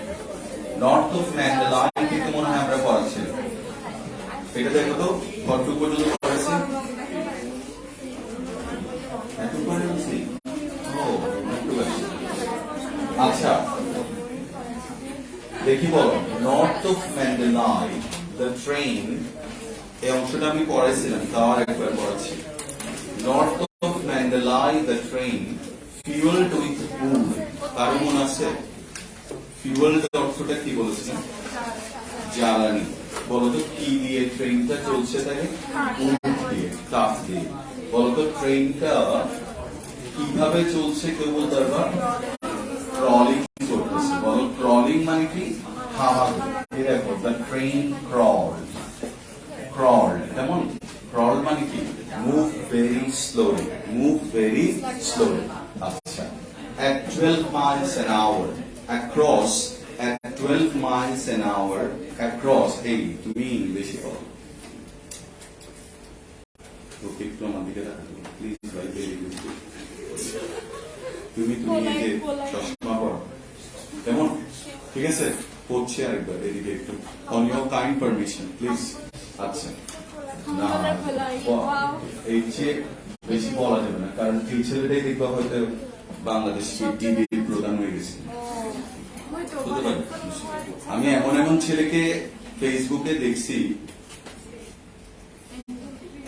North of Mandalay থেকে মনে হয় আমরা পড়াচ্ছি। এটা দেখো তো কতটুকু পর্যন্ত পড়েছি? একটু পড়েছি। ও একটু বেশি। আচ্ছা দেখি বলো, north of Mandalay the train, এই অংশটা আমি পড়েছিলাম, তাও একবার পড়াচ্ছি। North of Mandalay the train fuelled with wood. কারো মনে আছে ফিউয়েলড অর্থটা কি বলেছিলাম? জ্বালানি। বলতো কি দিয়ে ট্রেনটা চলছে? তাকে উড দিয়ে, কাঠ দিয়ে। বলতো ট্রেনটা কিভাবে চলছে? কেউ বলতে পারবা? ক্রলিং করতেছে। বলো ক্রলিং মানে কি? হামাগুড়ি। এই দেখো দ্য ট্রেন ক্রলড। ক্রলড কেমন? ক্রল মানে কি? Move very slowly, move very slowly. আচ্ছা, at 12 miles an hour across, at 12 miles an hour across। এই তুমি ইংলিশে বলো, তো একটু আমার দিকে রাখো প্লিজ। ভাই, very good. তুমি এই যে চশমা পড়ো কেমন, ঠিক আছে, পড়ছি আরেকবার এদিকে একটু, on your kind permission please. আচ্ছা না, এই যে বেশি বলা যাবে না, কারণ এই ছেলেটাই দেখবা হয়তো বাংলাদেশ টিভির প্রধান হয়ে গেছে। হতে পারে। আমি এমন এমন ছেলেকে ফেসবুকে দেখছি,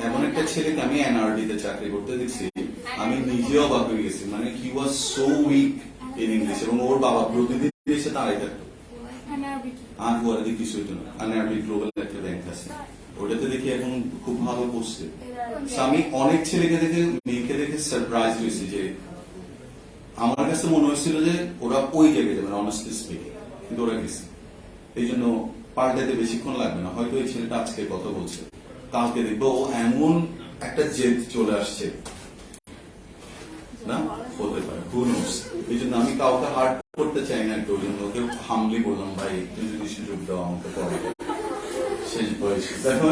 এমন একটা ছেলেকে আমি এনআরডিতে চাকরি করতে দেখছি, আমি নিজেও অবাক হয়ে গেছি, মানে he was so weak in English, এবং ওর বাবা প্রতিদিন এসে দাঁড়াই থাকতো, আর ওরা দিয়ে কিছু হইতো না। এনআরডি গ্লোবাল একটা ব্যাংক আছে, ওটাতে দেখি এখন খুব ভালো করছে। আমি অনেক ছেলেকে দেখে, মেয়েকে দেখে সারপ্রাইজ হয়েছি, যে আমার কাছে মনে হয়েছিল যে ওরা ওই জায়গায় যাবে, অনেস্টলি স্পিকিং, কিন্তু ওরা গেছে। এই জন্য পাল্টাতে বেশিক্ষণ লাগবে না, হয়তো এই ছেলেটা আজকে কথা বলছে, কালকে দেখবো ও এমন একটা জেদ চলে আসছে না, হতে পারে, who knows। এই জন্য আমি কাউকে হার্ট করতে চাই না, ওই জন্য ওকে হামলি বললাম, ভাই তুমি যদি সুযোগ দাও আমাকে পড়ে, শেষ বয়সে দেখো।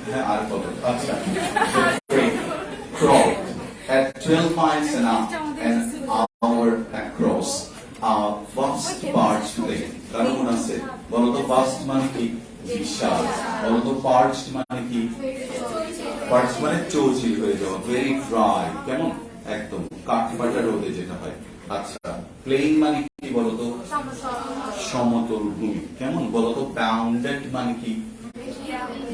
হ্যাঁ আর কত, আচ্ছা, crawl at 12 miles an hour across a vast parched plain। কারণ আছে বলতো, vast মানে কি, বিশাল, বলতো parched মানে কি, parched মানে চৌচির হয়ে যাওয়া, ভেরি ড্রাই, কেমন একদম কাঠফাটা রোদে যেটা হয়। আচ্ছা, প্লেন মানে কি বলতো, সমতল ভূমি, কেমন বলতো, বাউন্ডেড মানে কি,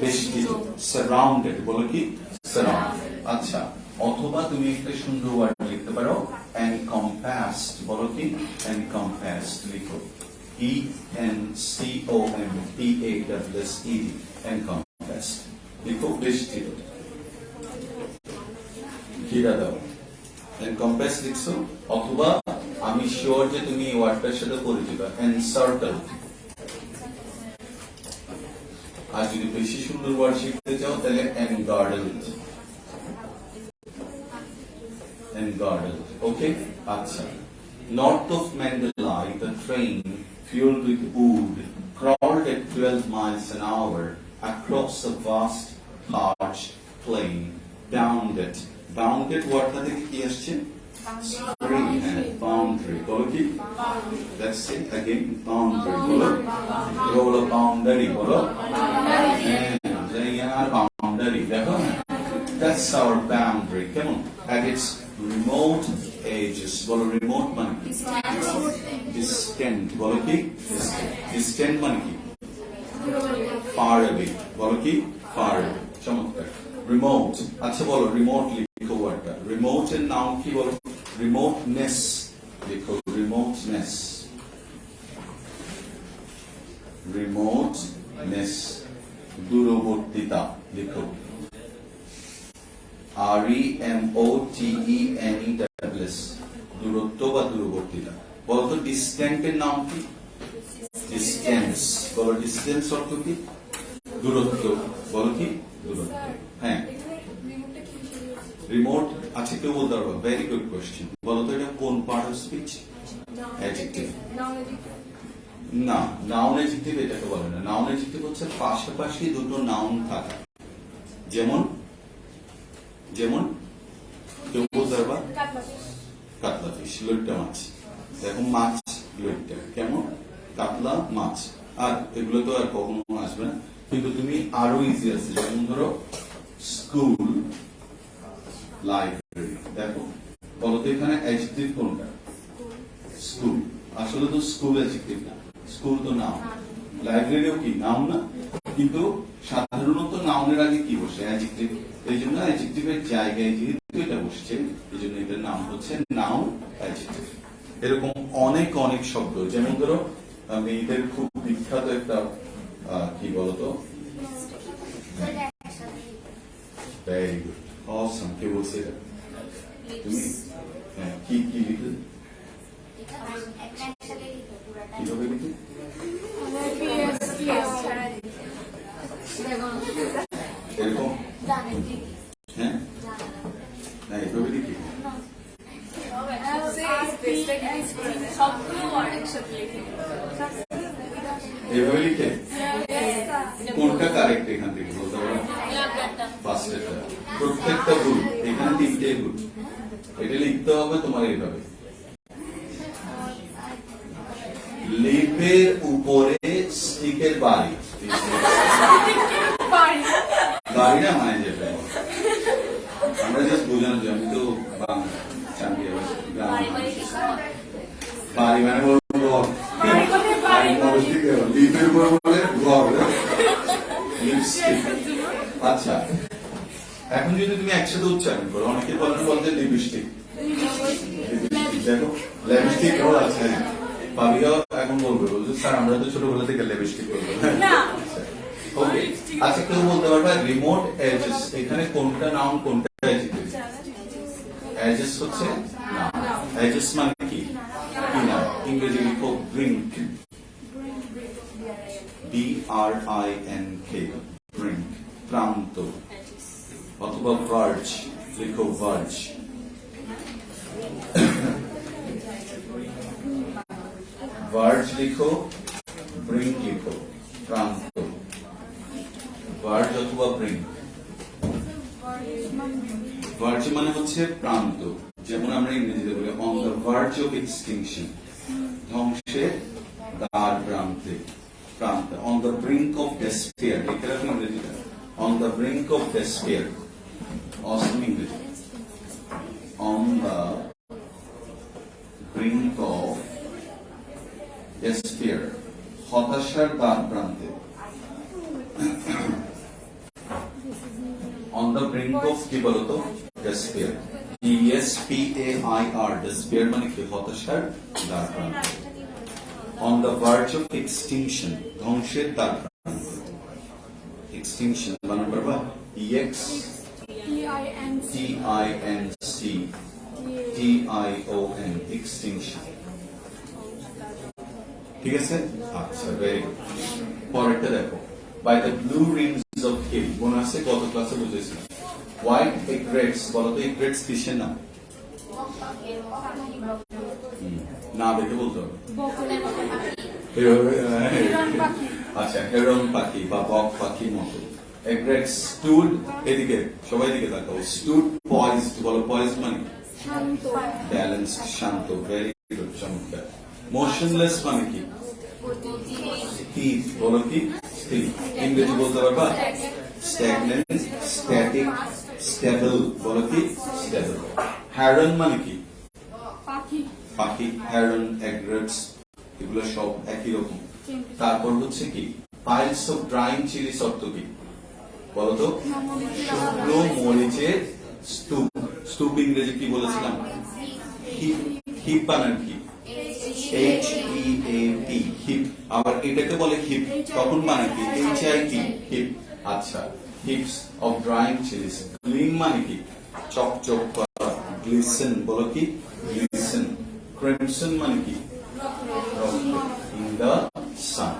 বেষ্টিত, সারাউন্ডেড বলো কি, সারাউন্ড। আচ্ছা, অথবা তুমি একটা সুন্দর ওয়ার্ড লিখতে পারো, encompassed, বলো কি, encompassed লিখো, ENCOMPASSED, encompassed লিখো, বেষ্টিত, ঘিরা দাও, encompass লিখছো। অথবা আমি শিওর যে তুমি এই ওয়ার্ডটার সাথে পরিচিত, encircle। আর যদি বেশি সুন্দর ওয়ার্ড শিখতে চাও তাহলে engirdled, engirdled, okay? আচ্ছা, north of Mandalay, the train fueled with wood crawled at 12 miles an hour across a vast parched plain, bounded ওয়ার্ডটা থেকে কি আসছে, boundary, বলো কি, let's say again, boundary, বলো boundary, বলো boundary, দেখো, that's our boundary, কেমন, at its remote edges, বলো remote মানে কি, distant, বলো কি, distant মানে কি, far away, বলো কি, far away, চমৎকার, remote। আচ্ছা বলো রিমোট লিখো ওয়ার্ডটা, রিমোট এর নাম কি বলো, রিমোটনেস লিখো, রিমোটনেস, রিমোটনেস, দূরবর্তীতা লিখো, REMOTENEWS, দূরত্ব বা দূরবর্তীতা। বলতো ডিস্ট্যান্ট এর নাম কি, ডিস্টেন্স, বলো ডিস্টেন্স অর্থ কি, দূরত্ব, বলো কি, দূরত্ব। হ্যাঁ, রিমোট, আচ্ছা কেউ বলতে পারবো, ভেরি গুড কোয়েশ্চেন, বলতো এটা কোন পার্ট অফ স্পিচ, অ্যাডজেক্টিভ না, নাউন অ্যাডজেক্টিভ এটাকে বলে না। নাউন অ্যাডজেক্টিভ হচ্ছে পাশাপাশি দুটো নাউন থাকা, যেমন যেমন কেউ বলতে পারবা, কাতলা ফিশ, লইট্টা মাছ, দেখো মাছ লইট্টা, কেমন, কাতলা মাছ, আর এগুলো তো আর কখনো আসবে না, কিন্তু তুমি আরো ইজি আছে, যেমন ধরো স্কুল, লাইব্রেরি, দেখো বলতো এখানে অ্যাডজেক্টিভ কোনটা, স্কুল, আসলে তো স্কুল অ্যাডজেক্টিভ না, স্কুল তো নাউন, লাইব্রেরিও কি নাউন না, কিন্তু সাধারণত নাউনের আগে কি বসে, অ্যাডজেক্টিভ, এই জন্য অ্যাডজেক্টিভের জায়গায় যেহেতু এটা বসছে, এই জন্য এটার নাম হচ্ছে নাউন অ্যাডজেক্টিভ। এরকম অনেক অনেক শব্দ, যেমন ধরো মেয়েদের খুব বিখ্যাত একটা কি বলতো, ভেরি গুড, অসম, কে বলছে এটা, তুমি, হ্যাঁ, কি কি লিখলে, কিভাবে লিখে, এরকম, হ্যাঁ, না এভাবে লিখি, এভাবে লিখে, কোনটা কারেক্ট এখান থেকে বলতে পারো, ফার্স্ট এটা, প্রত্যেকটা ভুল, এখানে তিনটে ভুল। এটা লিখতে হবে তোমার এইভাবে, লিপের উপরে স্টিকের বাড়ি, বাড়ি না মানে যেটা আমরা জাস্ট বোঝানোর জন্য, আমি তো বাড়ি মানে বলবো লিপের উপর বলে ঘর, লিপস্টিক। আচ্ছা, এখন যদি তুমি একসাথে উচ্চারণ করো, অনেকে বলতে লিপস্টিক, দেখো লিপস্টিক আছে, ভাবিও এখন বলবে স্যার আমরা তো ছোটবেলা থেকে লিপস্টিক করবো। ওকে, আচ্ছা কেউ বলতে পারবে রিমোট এজেস, এখানে কোনটা নাউন কোনটা অ্যাডজেক্টিভ? এজেস হচ্ছে নাউন। এজেস মানে কি? কি না, ইংরেজি লিখো ব্রিঙ্ক, BRINK, ব্রিঙ্ক, প্রান্ত। অথবা ভার্জ, লিখো ভার্জ। ভার্জ লিখো, ব্রিঙ্ক লিখো, প্রান্ত। ভার্জ অথবা ব্রিঙ্ক। ভার্জ মানে হচ্ছে প্রান্ত, যেমন আমরা ইংরেজিতে বলি on the verge of extinction, ধ্বংসের দ্বার প্রান্তে, প্রান্ত। On the brink of despair, লিখে রাখো ইংরেজিটা, on the brink of despair, অসম ইংরেজি, on the brink of despair, হতাশার দ্বার প্রান্তে। On the brink of কি বলতো? Despair. DESPAIR, despair মানে কি? হতাশার দ্বার প্রান্তে। On the verge of extinction, ধ্বংসের দ্বার প্রান্তে। Extinction বানান পারবা? EXTINCTION, extinction। ঠিক আছে? আচ্ছা, ভেরি গুড। পরেরটা দেখো, by the blue rings of hill, মনে আছে কত ক্লাসে বুঝেছিলাম? হোয়াইট এগ্রেটস, বলো তো এগ্রেটস কিসের নাম? না দেখে বলতে হবে। আচ্ছা, হেরন পাখি বা বক পাখির মতো। এগ্রেটস স্টুড, এদিকে সবাই দিকে তাকাও, স্টুড পয়েজড, বলো পয়েজড মানে ব্যালেন্সড, শান্ত, ভেরি গুড, চমৎকার। মোশনলেস মানে কি? স্থির, বলো কি? স্থির। ইংরেজি বলতে পারবা? স্ট্যাগনেন্ট, স্ট্যাটিক, স্টেবল, বলো কি? স্টেবল। হ্যারন মানে কি? পাখি। হ্যারন, এগ্রেটস, এগুলো সব একই রকম। তারপর হচ্ছে কি? পাইলস অফ ড্রাইং চিলিস অর্থ কি বলতো? শুকনো মরিচের স্তূপ। স্তূপ ইংরেজি কি বলেছিলাম? হিপ বানান কি? HEAP, heap. আবার এটাকে বলে হিপ, তখন মানে কি? HIP, hip. আচ্ছা, heaps of drying chillies. Gleam মানে কি? চকচক করা, গ্লিসেন, বলো কি? গ্লিসেন। ক্রিমসন মানে কি? In the sun.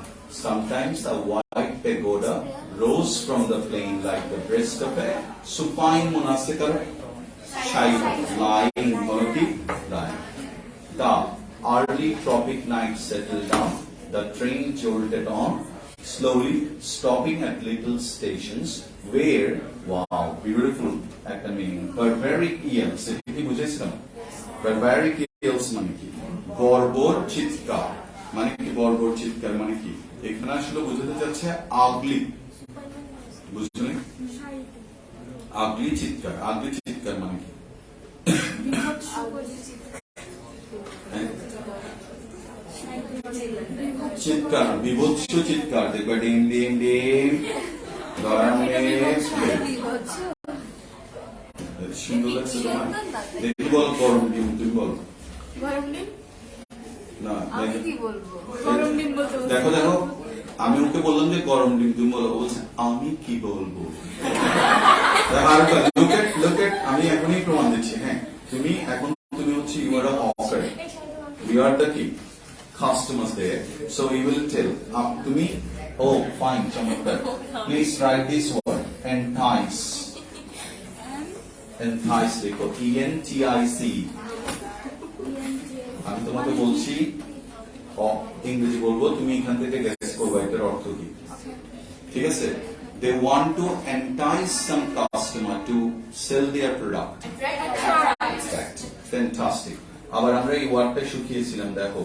Sometimes a white pagoda rose from the plain like the breast of a supine monastic child lying, lying. The early tropic night settled down. The train jolted on, slowly stopping at little stations where, wow, beautiful at the meaning, barbaric yells. এটি বুঝেছিলাম? Barbaric yells মানে কি? বর্বর চিৎকার মানে কি? বর্বর চিৎকার মানে কি? এখানে আসলে বোঝাতে চাচ্ছে আগলি, বুঝলেন? আগলি চিৎকার। আগলি চিৎকার মানে কি? চিৎকার, বিভৎস চিৎকার। দেখবা ডিম ডিম ডিম, সুন্দর লাগছে তোমার? দেখি বলো গরম ডিম, তুমি বলো। না দেখো দেখো, আমি ওকে বললাম যে গরম ডিম, তুমি বলো, বলছে আমি কি বলবো। আমি এখনই প্রমাণ দিচ্ছি। হ্যাঁ, তুমি এখন তুমি হচ্ছে you are offer, you are the key customers there, so you will tell তুমি, oh fine, চমৎকার, please write this word, entice, entice লিখো, ENTIC। আমি তোমাকে বলছি, ইংরেজি বলবো, তুমি এখান থেকে গেস করবে এটার অর্থ কি। ঠিক আছে? They want to entice some customers customer to sell their product. Right. Fantastic. আবার আমরা এই ওয়ার্ডটা শিখিয়েছিলাম দেখো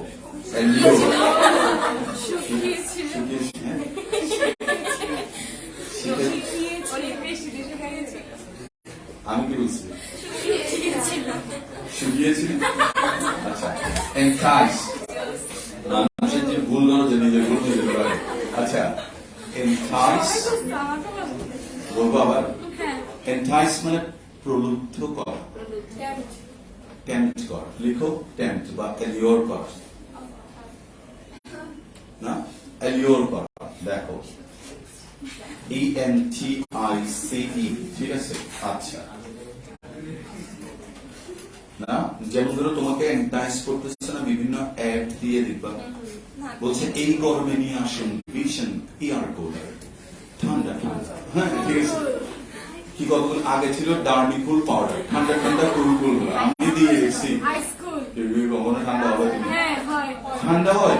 আমি কি বলছি শিখিয়েছি আচ্ছা এন্টাইস মানুষের যে ভুল ধরো যে নিজের ভুল নিজে করে আচ্ছা এন্টাইস বলবো আবার এন্টাইস মানে প্রলুব্ধ করা টেম্পট কর লিখো টেম্পট বা এলিওর কর না এলিওর কর দেখো ENTICE ঠিক আছে আচ্ছা না যেমন ধরো তোমাকে এন্টাইস করতেছে না বিভিন্ন অ্যাড দিয়ে দিবা বলছে এই গরমে নিয়ে আসুন ভীষণ ইয়ার কুলার ঠান্ডা ঠান্ডা হ্যাঁ ঠিক আছে কি কতক্ষণ আগে ছিল ডার্মিকুল পাউডার ঠান্ডা ঠান্ডা কুল কুল আমি দিয়ে দিচ্ছি কখনো ঠান্ডা হবে তুমি ঠান্ডা হয়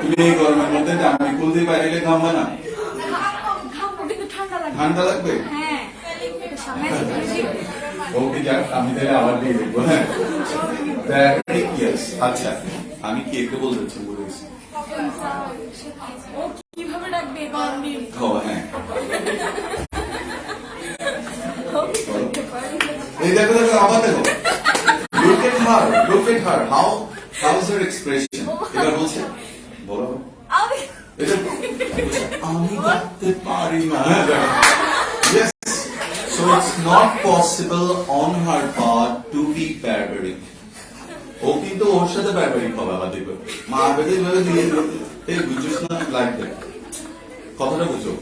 তুমি এই গরমের মধ্যে ডার্মিকুল দিয়ে বাইরে ঘামবে না ঠান্ডা লাগবে ওকে যাক আমি তাহলে আবার দিয়ে দেখবো হ্যাঁ আচ্ছা আমি কে কে বলতে বলে গেছি কিভাবে রাখবে হ্যাঁ এই দেখো দেখো আবার দেখো look at her how is her expression এবার বলছে বলো এটা আমি করতে পারি না yes so it's not possible on her part to be barbaric ও কিন্তু ওর সাথে barbaric হবে আবার দেখবে মা বেদে ভাবে দিয়ে এই বুঝছ না লাগবে কথাটা বুঝো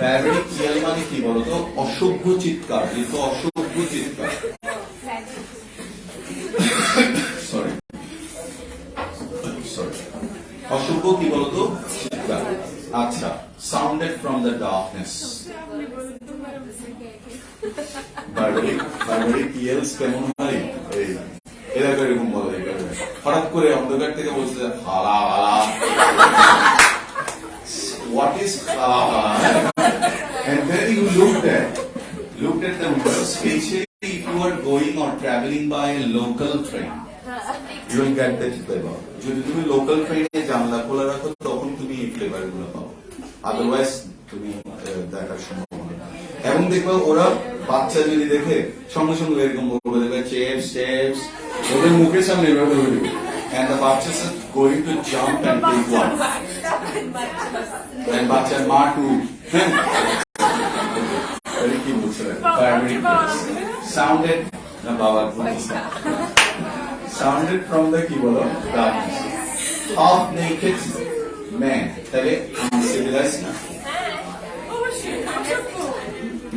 barbaric ইয়ার মানে কি বলো তো অসভ্য চিৎকার কিন্তু অসভ্য চিৎকার সরি অসভ্য কি বলতো চিৎকার আচ্ছা sounded from the darkness barbaric else কেমন হয় এই এরকম এরকম বলে হঠাৎ করে অন্ধকার থেকে বলছে হালা হালা what is হালা and then you looked at the window especially if you are going or traveling by a local train you will get that flavor যদি তুমি লোকাল ট্রেনে জানলা খোলা রাখো তখন তুমি এই ফ্লেভার গুলো পাও আদারওয়াইজ তুমি দেখার সম্ভাবনা এবং দেখবা ওরা বাচ্চা যদি দেখে সঙ্গে সঙ্গে এরকম বলবে দেখবে চিপস ওদের মুখের সামনে এভাবে বলবে and the বাচ্চা is going to jump and take one and বাচ্চার মা টু কি বলছে sounded না বাবা sounded from the কি বলো darkness half naked man তাহলে uncivilized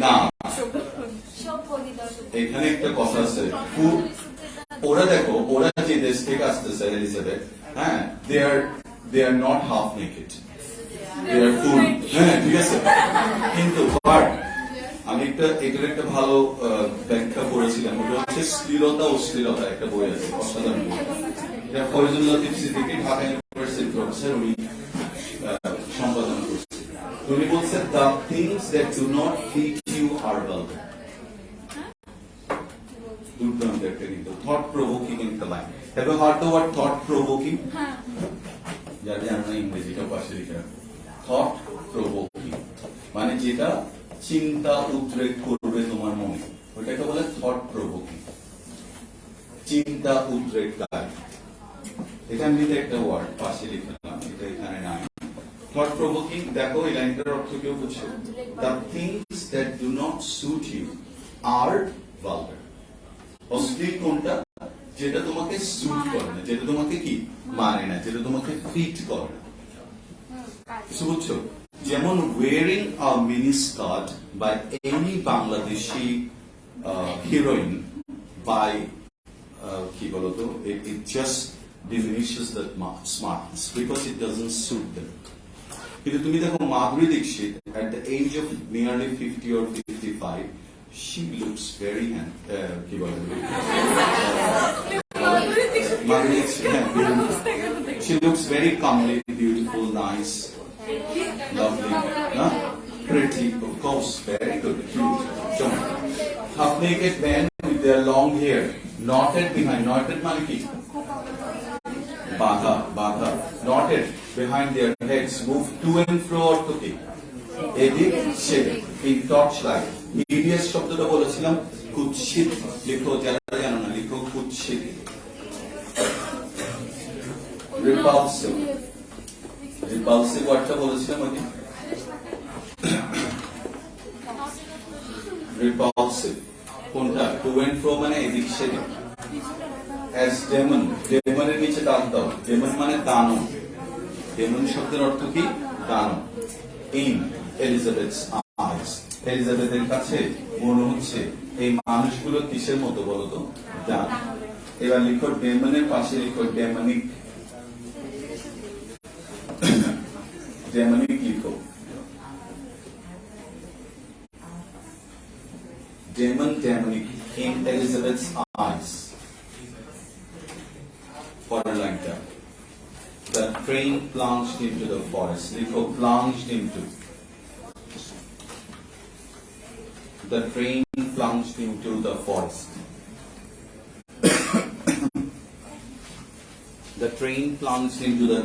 না এখানে একটা কথা আছে ওরা দেখো ওরা যে দেশ থেকে আসতেছে এলিজাবেথ হ্যাঁ they are not half naked they are full হ্যাঁ ঠিক আছে কিন্তু বাট আমি এটার একটা ভালো ব্যাখ্যা করেছিলাম ওটা হচ্ছে শ্লীলতা অশ্লীলতা একটা বই আছে অসাধারণ বই এটা ফয়জুল লতিফ সিদ্দিকী ঢাকা ইউনিভার্সিটির প্রফেসর উনি সম্পাদনা করছেন উনি বলছেন the things that do not fit you are vulgar দুর্দান্ত একটা কিন্তু থট প্রভোকিং একটা line have you heard the word thought provoking যাতে আমরা ইংরেজিটা পাশে লিখে থট প্রভোকিং মানে যেটা চিন্তা উদ্রেক করবে তোমার মনে ওটাকে বলে থট প্রভোকিং চিন্তা উদ্রেককারী এখান থেকে একটা ওয়ার্ড পাশে লিখলাম এটা এখানে নাই থট প্রভোকিং দেখো এই লাইনটার অর্থ কেউ বুঝছো the things that do not suit you are vulgar অশ্লীল কোনটা যেটা তোমাকে স্যুট করে না যেটা তোমাকে কি মানে না যেটা তোমাকে ফিট করে না বুঝছো যেমন wearing a mini skirt by any Bangladeshi heroine by কি বলতো it just diminishes that smartness because it doesn't suit them কিন্তু তুমি দেখো Madhuri Dixit at the age of nearly 50 or 55 she looks very কি বলে মাধুরী she looks very comely beautiful nice lovely, no? Pretty. a man with their long hair, knotted behind. Knotted মানে কি? বাঁধা, বাঁধা. Knotted behind their heads, move to and fro অর্থ কি? এদিক সেদিক. In torchlight. Hideous শব্দটা বলেছিলাম কুৎসিত. লিখো, যারা জানো না লিখো কুৎসিত. Repulsive. Repulsive ওয়ার্ডটা বলেছিলাম আগে. Repulsive. কোনটা? To and fro মানে এদিক সেদিক. As demon. ডেমনের নিচে টান দাও. ডেমন মানে দানব. ডেমন শব্দের অর্থ কি? দানব. In Elizabeth's eyes. এলিজাবেথের কাছে মনে হচ্ছে এই মানুষগুলো কিসের মতো বলতো? দানব. এবার লিখো ডেমনের পাশে লিখো ডেমনিক. ডেমনিক লিখো. Demon, demonic in Elizabeth's eyes. Further like that. The train plunged into the forest. Liko plunged into. The train plunged into the forest. The train plunged into the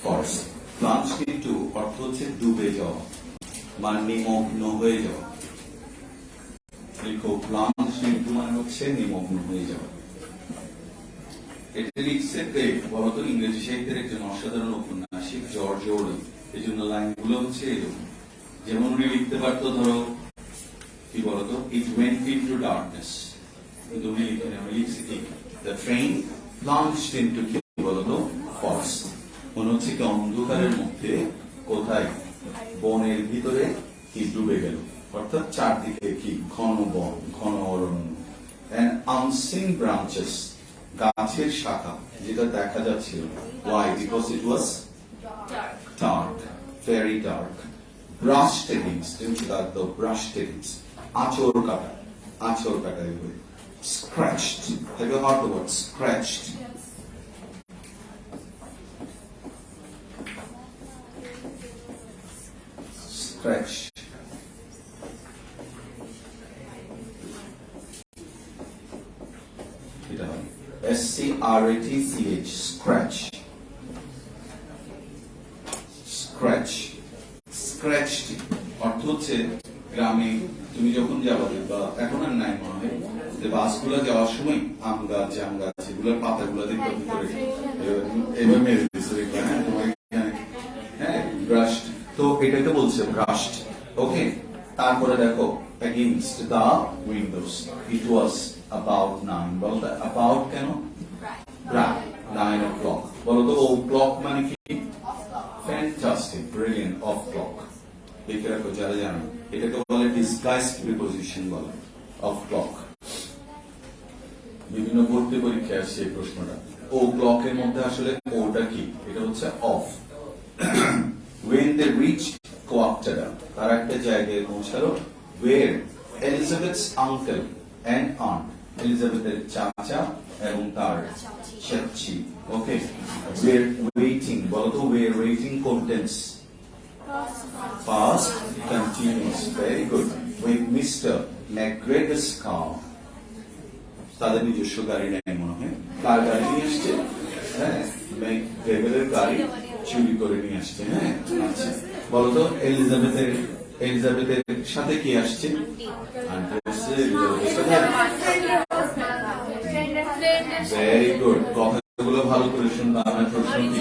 forest. Plunged into অর্থ হচ্ছে ডুবে যাওয়া বা নিমগ্ন হয়ে যাওয়া. লিখো plunged into মানে হচ্ছে নিমগ্ন হয়ে যাওয়া. এটা লিখছে কে বলতো? ইংরেজি সাহিত্যের একজন অসাধারণ উপন্যাসিক জর্জ ওরওয়েল. এই জন্য লাইনগুলো হচ্ছে এরকম. যেমন উনি লিখতে পারতো ধরো কি বলতো? It went into darkness. কিন্তু উনি লিখেন, আমি লিখছি কি? The train plunged into কি বলতো? Forest. মনে হচ্ছে কি অন্ধকারের মধ্যে কোথায়? বনের ভিতরে কি ডুবে গেল. অর্থাৎ চারদিকে কি ঘন বন, ঘন অরণ্য. And unseen branches. গাছের শাখা যেটা দেখা যাচ্ছিল. Why? Because it was dark, very dark. Brushed against, কিন্তু তার brushed against. আঁচড় কাটা, আঁচড় কাটা এগুলো. Scratched. Have you heard the word scratched? Scratched. S-C-R-A-T-C-H. Scratch. Scratch. Scratched. অর্থ হচ্ছে গ্রামে তুমি যখন যাবা বা এখন আর নাই মনে হয় যে বাসগুলো যাওয়ার সময় আম গাছ, জাম গাছ এগুলোর পাতাগুলো দেখবে ভিতরে এবার মেরে দিচ্ছে. হ্যাঁ, ব্রাশড. তো এটাকে বলছে ব্রাশড. ওকে, তারপরে দেখো against the windows. It was about 9. বলতো about কেন? Right. 9 o'clock. বলতো ও ক্লক মানে কি? Fantastic, brilliant, off clock. দেখে রাখো যারা জানো. এটাকে বলে disguised preposition বলে off clock. বিভিন্ন ভর্তি পরীক্ষায় আসছে এই প্রশ্নটা. ও ক্লকের মধ্যে আসলে ওটা কি? এটা হচ্ছে off. When they reached Coaptera, তারা একটা জায়গায় পৌঁছালো where Elizabeth's uncle and aunt, এলিজাবেথের চাচা এবং তার চাচি. ওকে, we're waiting. বলতো we're waiting contents. Past continuous. Very good. With Mr. McGregor's car. তাদের নিজস্ব গাড়ি নেই মনে হয়. কার গাড়ি নিয়ে আসছে? হ্যাঁ, McGregor's গাড়ি চুরি করে নিয়ে আসছে. হ্যাঁ, আচ্ছা. বলতো এলিজাবেথের সাথে কি আসছে? Very good. কথাগুলো ভালো করে শুনবা. আমার প্রশ্ন কি?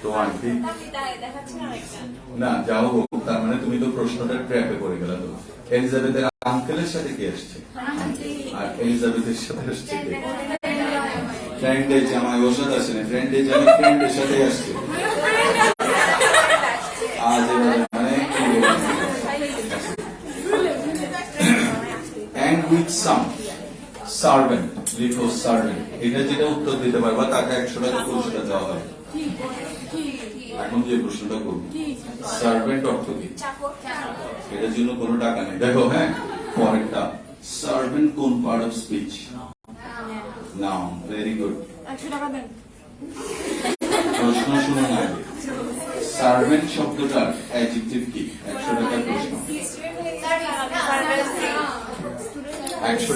তো আন্টি না যাও হোক, তার মানে তুমি তো প্রশ্নটা ট্র্যাপে পড়ে গেল. তো এলিজাবেথের আঙ্কেলের সাথে কি আসছে? আর এলিজাবেথের সাথে আসছে কে? ফ্রেন্ডের জামাই. ওর সাথে আসে না. ফ্রেন্ডের জামাই ফ্রেন্ডের সাথে আসছে. আজ মানে and with some servant. লিখো servant. এটা যেটা উত্তর দিতে পারবা তাকে 100 টাকা পুরস্কার দেওয়া হবে. এখন যে প্রশ্নটা করবো, সার্ভেন্ট অর্থ কি? এটার জন্য কোনো টাকা নেই. দেখো হ্যাঁ, পরেরটা সার্ভেন্ট কোন part of speech? Noun. Very good. প্রশ্ন শুনুন আগে. সার্ভেন্ট শব্দটার অ্যাডজেক্টিভ কি? 100 টাকার প্রশ্ন. 100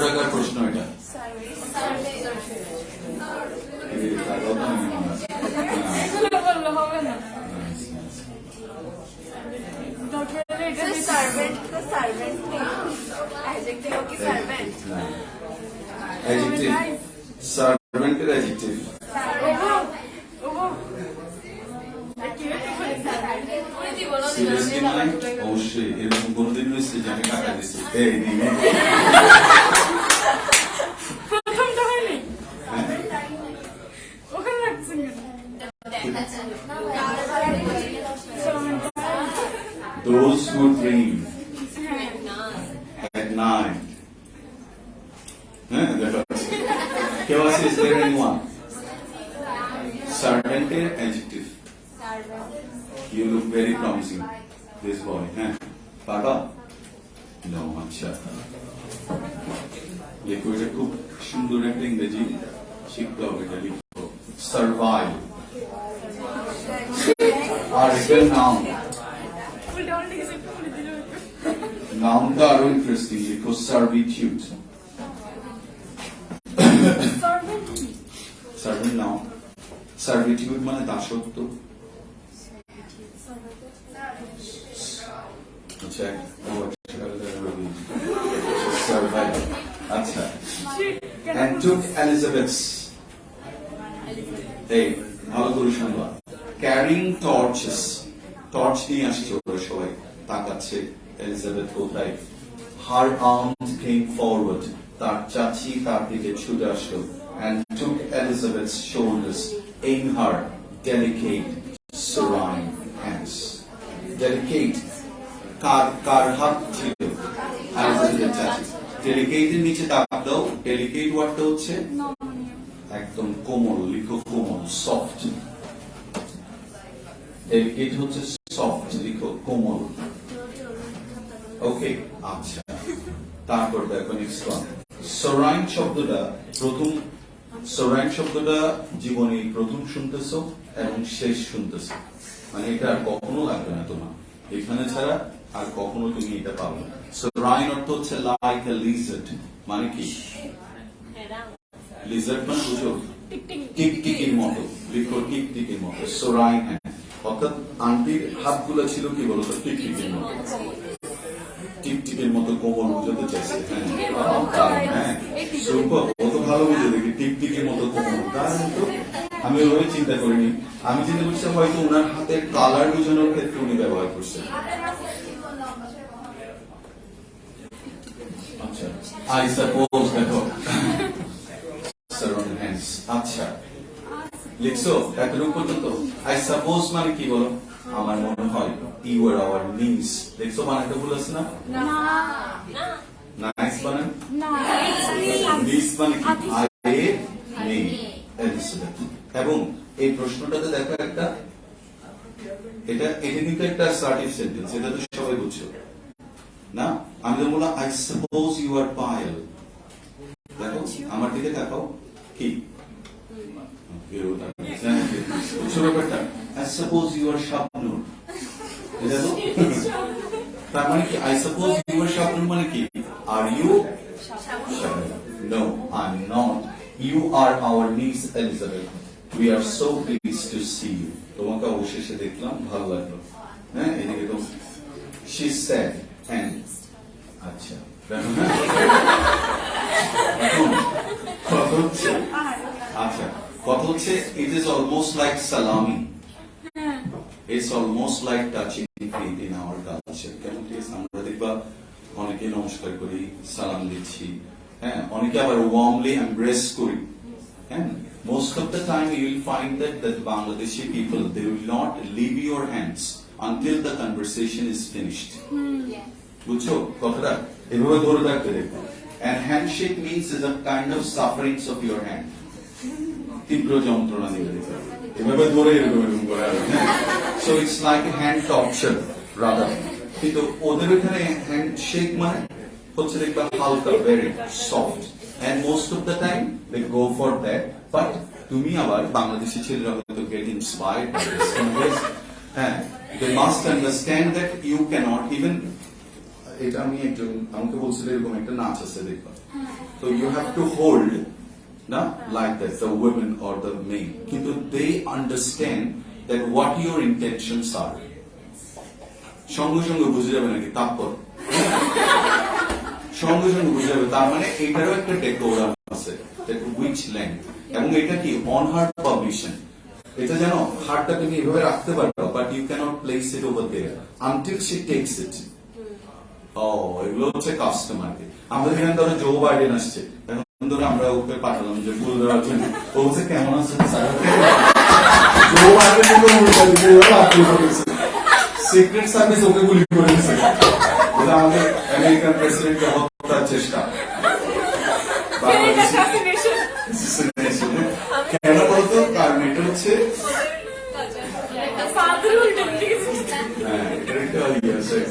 টাকার প্রশ্ন এটা। এই টাকাও তো নেই মনে হয়। এগুলো বললে হবে না। সার্ভেন্ট তো সার্ভেন্ট অ্যাডজেক্টিভ কি সার্ভেন্ট Adjective. Servant-এর adjective. Seriously নয়? অবশ্যই এরকম কোনোদিন হয়েছে যে আমি টাকা দিচ্ছি এই নিয়ে প্রথমটা হয়নি ওখানে রাখছেন those who dream at night. কেউ আছে? Is there anyone? Servant-এর adjective. You look very promising, this boy. হ্যাঁ পারবা? No, আচ্ছা লেখো, এটা খুব সুন্দর একটা ইংরেজি শিখতে হবে, এটা লিখো। Survive. Article noun. নাউনটা আরো ইন্টারেস্টিং, লিখো সার্ভিটিউড। Servant noun. সার্ভিটিউড মানে দাসত্ব। আচ্ছা আচ্ছা and took Elizabeth's এই ভালো করে শুনবা carrying torches, টর্চ নিয়ে আসছে ওরা সবাই, তাকাচ্ছে এলিজাবেথ কোথায়। her aunt came forward, তার চাচি তার দিকে ছুটে আসলো, and took Elizabeth's shoulders in her delicate serene hands. Delicate কার হাত ছিল? এলিজাবেথের চাচি। ডেলিকেটের নিচে দাগ দাও। ডেলিকেট ওয়ার্ডটা হচ্ছে একদম কোমল, লিখো কোমল, সফট। ডেলিকেট হচ্ছে সফট, লিখো কোমল। ওকে, আচ্ছা তারপর দেখো নেক্সট ওয়ান। সরাইন শব্দটা প্রথম, সরাইন শব্দটা জীবনে প্রথম শুনতেছো এবং শেষ শুনতেছো, মানে এটা আর কখনো লাগবে না তোমার, এখানে ছাড়া আর কখনো তুমি এটা পাবে না। সরাইন অর্থ হচ্ছে লাইক এ লিজার্ড, মানে কি? লিজার্ড মানে বুঝো টিকটিকির মতো, লিখো টিকটিকির মতো। সরাইন হ্যাঁ, অর্থাৎ আন্টির হাতগুলো ছিল কি বলতো টিকটিকির মতো, টিকটিকের মতো কোমল বুঝতে চাইছে। হ্যাঁ সুপার, কত ভালো বুঝে দেখি টিকটিকের মতো কোমল, তার মতো আমি ওইভাবে চিন্তা করিনি। আমি চিন্তা করছি হয়তো ওনার হাতের কালার বোঝানোর ক্ষেত্রে উনি ব্যবহার করছেন। আচ্ছা আই সাপোজ, দেখো সারাউন্ড হ্যান্ডস। আচ্ছা লিখছো এতটুকু পর্যন্ত? আই সাপোজ মানে কি বলো? আমার মনে হয় ইউ আর আওয়ার নিস। দেখছো বানাতে ভুল আছে না? নাইস বানান। নিস মানে কি? আই নেই এলিজাবেথ। এবং এই প্রশ্নটাতে দেখো একটা, এটা কিন্তু একটা অ্যাসার্টিভ সেন্টেন্স, এটা তো সবাই বুঝছো না? আমি তো বললাম I suppose you are Payel. দেখো আমার দিকে দেখাও কি ব্যাপারটা। I suppose you are Shabnur, এটা তো তার মানে কি? I suppose you are Shabnur মানে কি? Are you? No, I am not. You are our niece Elizabeth, we are so pleased to see you. তোমাকে অবশেষে দেখলাম, ভালো লাগলো। হ্যাঁ এদিকে তো শি সেড এন্ড আচ্ছা কথা হচ্ছে, আচ্ছা কথা হচ্ছে it is almost like salami, it's almost like touching feet in our culture. কেমন আমরা দেখবা অনেকে নমস্কার করি, সালাম দিচ্ছি, হ্যাঁ অনেকে আবার ওয়ার্মলি এমব্রেস করি। হ্যাঁ most of the time you will find that Bangladeshi people, they will not leave your hands until the conversation is finished. বুঝছো কথাটা? এভাবে ধরে থাকতে দেখো। And handshake means is a kind of sufferings of your hand. তীব্র যন্ত্রণা দিয়ে এভাবে ধরে এরকম করে। So it's like a hand torture rather. কিন্তু ওদের এখানে হ্যান্ডশেক মানে হচ্ছে দেখবা হালকা, very soft, and most of the time they go for that. But তুমি আবার বাংলাদেশি ছেলেরা হয়তো get inspired by this. হ্যাঁ, they must understand that you cannot even এটা আমি একজন আমাকে বলছিল এরকম একটা নাচ আছে দেখবা, তো ইউ হ্যাভ টু হোল্ড না like that the women or the men, কিন্তু they understand that what your intentions are. সঙ্গে সঙ্গে বুঝে যাবে নাকি তারপর সঙ্গে সঙ্গে বুঝে যাবে, তার মানে এটারও একটা ডেকোরাম আছে, উইচ লেন্থ, এবং এটা কি অন হার পারমিশন। এটা যেন হারটা তুমি এভাবে রাখতে পারো, but you can't place it over there until she takes it. ও এগুলো হচ্ছে কাস্টমারকে। আমাদের এখানে ধরো জো বাইডেন আসছে, এখন ধরো আমরা ওকে পাঠালাম যে ফুল দেওয়ার জন্য, ও বলছে কেমন আছে sir, Joe Biden secret service ওকে গুলি করে দিচ্ছে, আমাদের আমেরিকান প্রেসিডেন্টকে হত্যার চেষ্টা। কেন বলতো? কারণ এটা হচ্ছে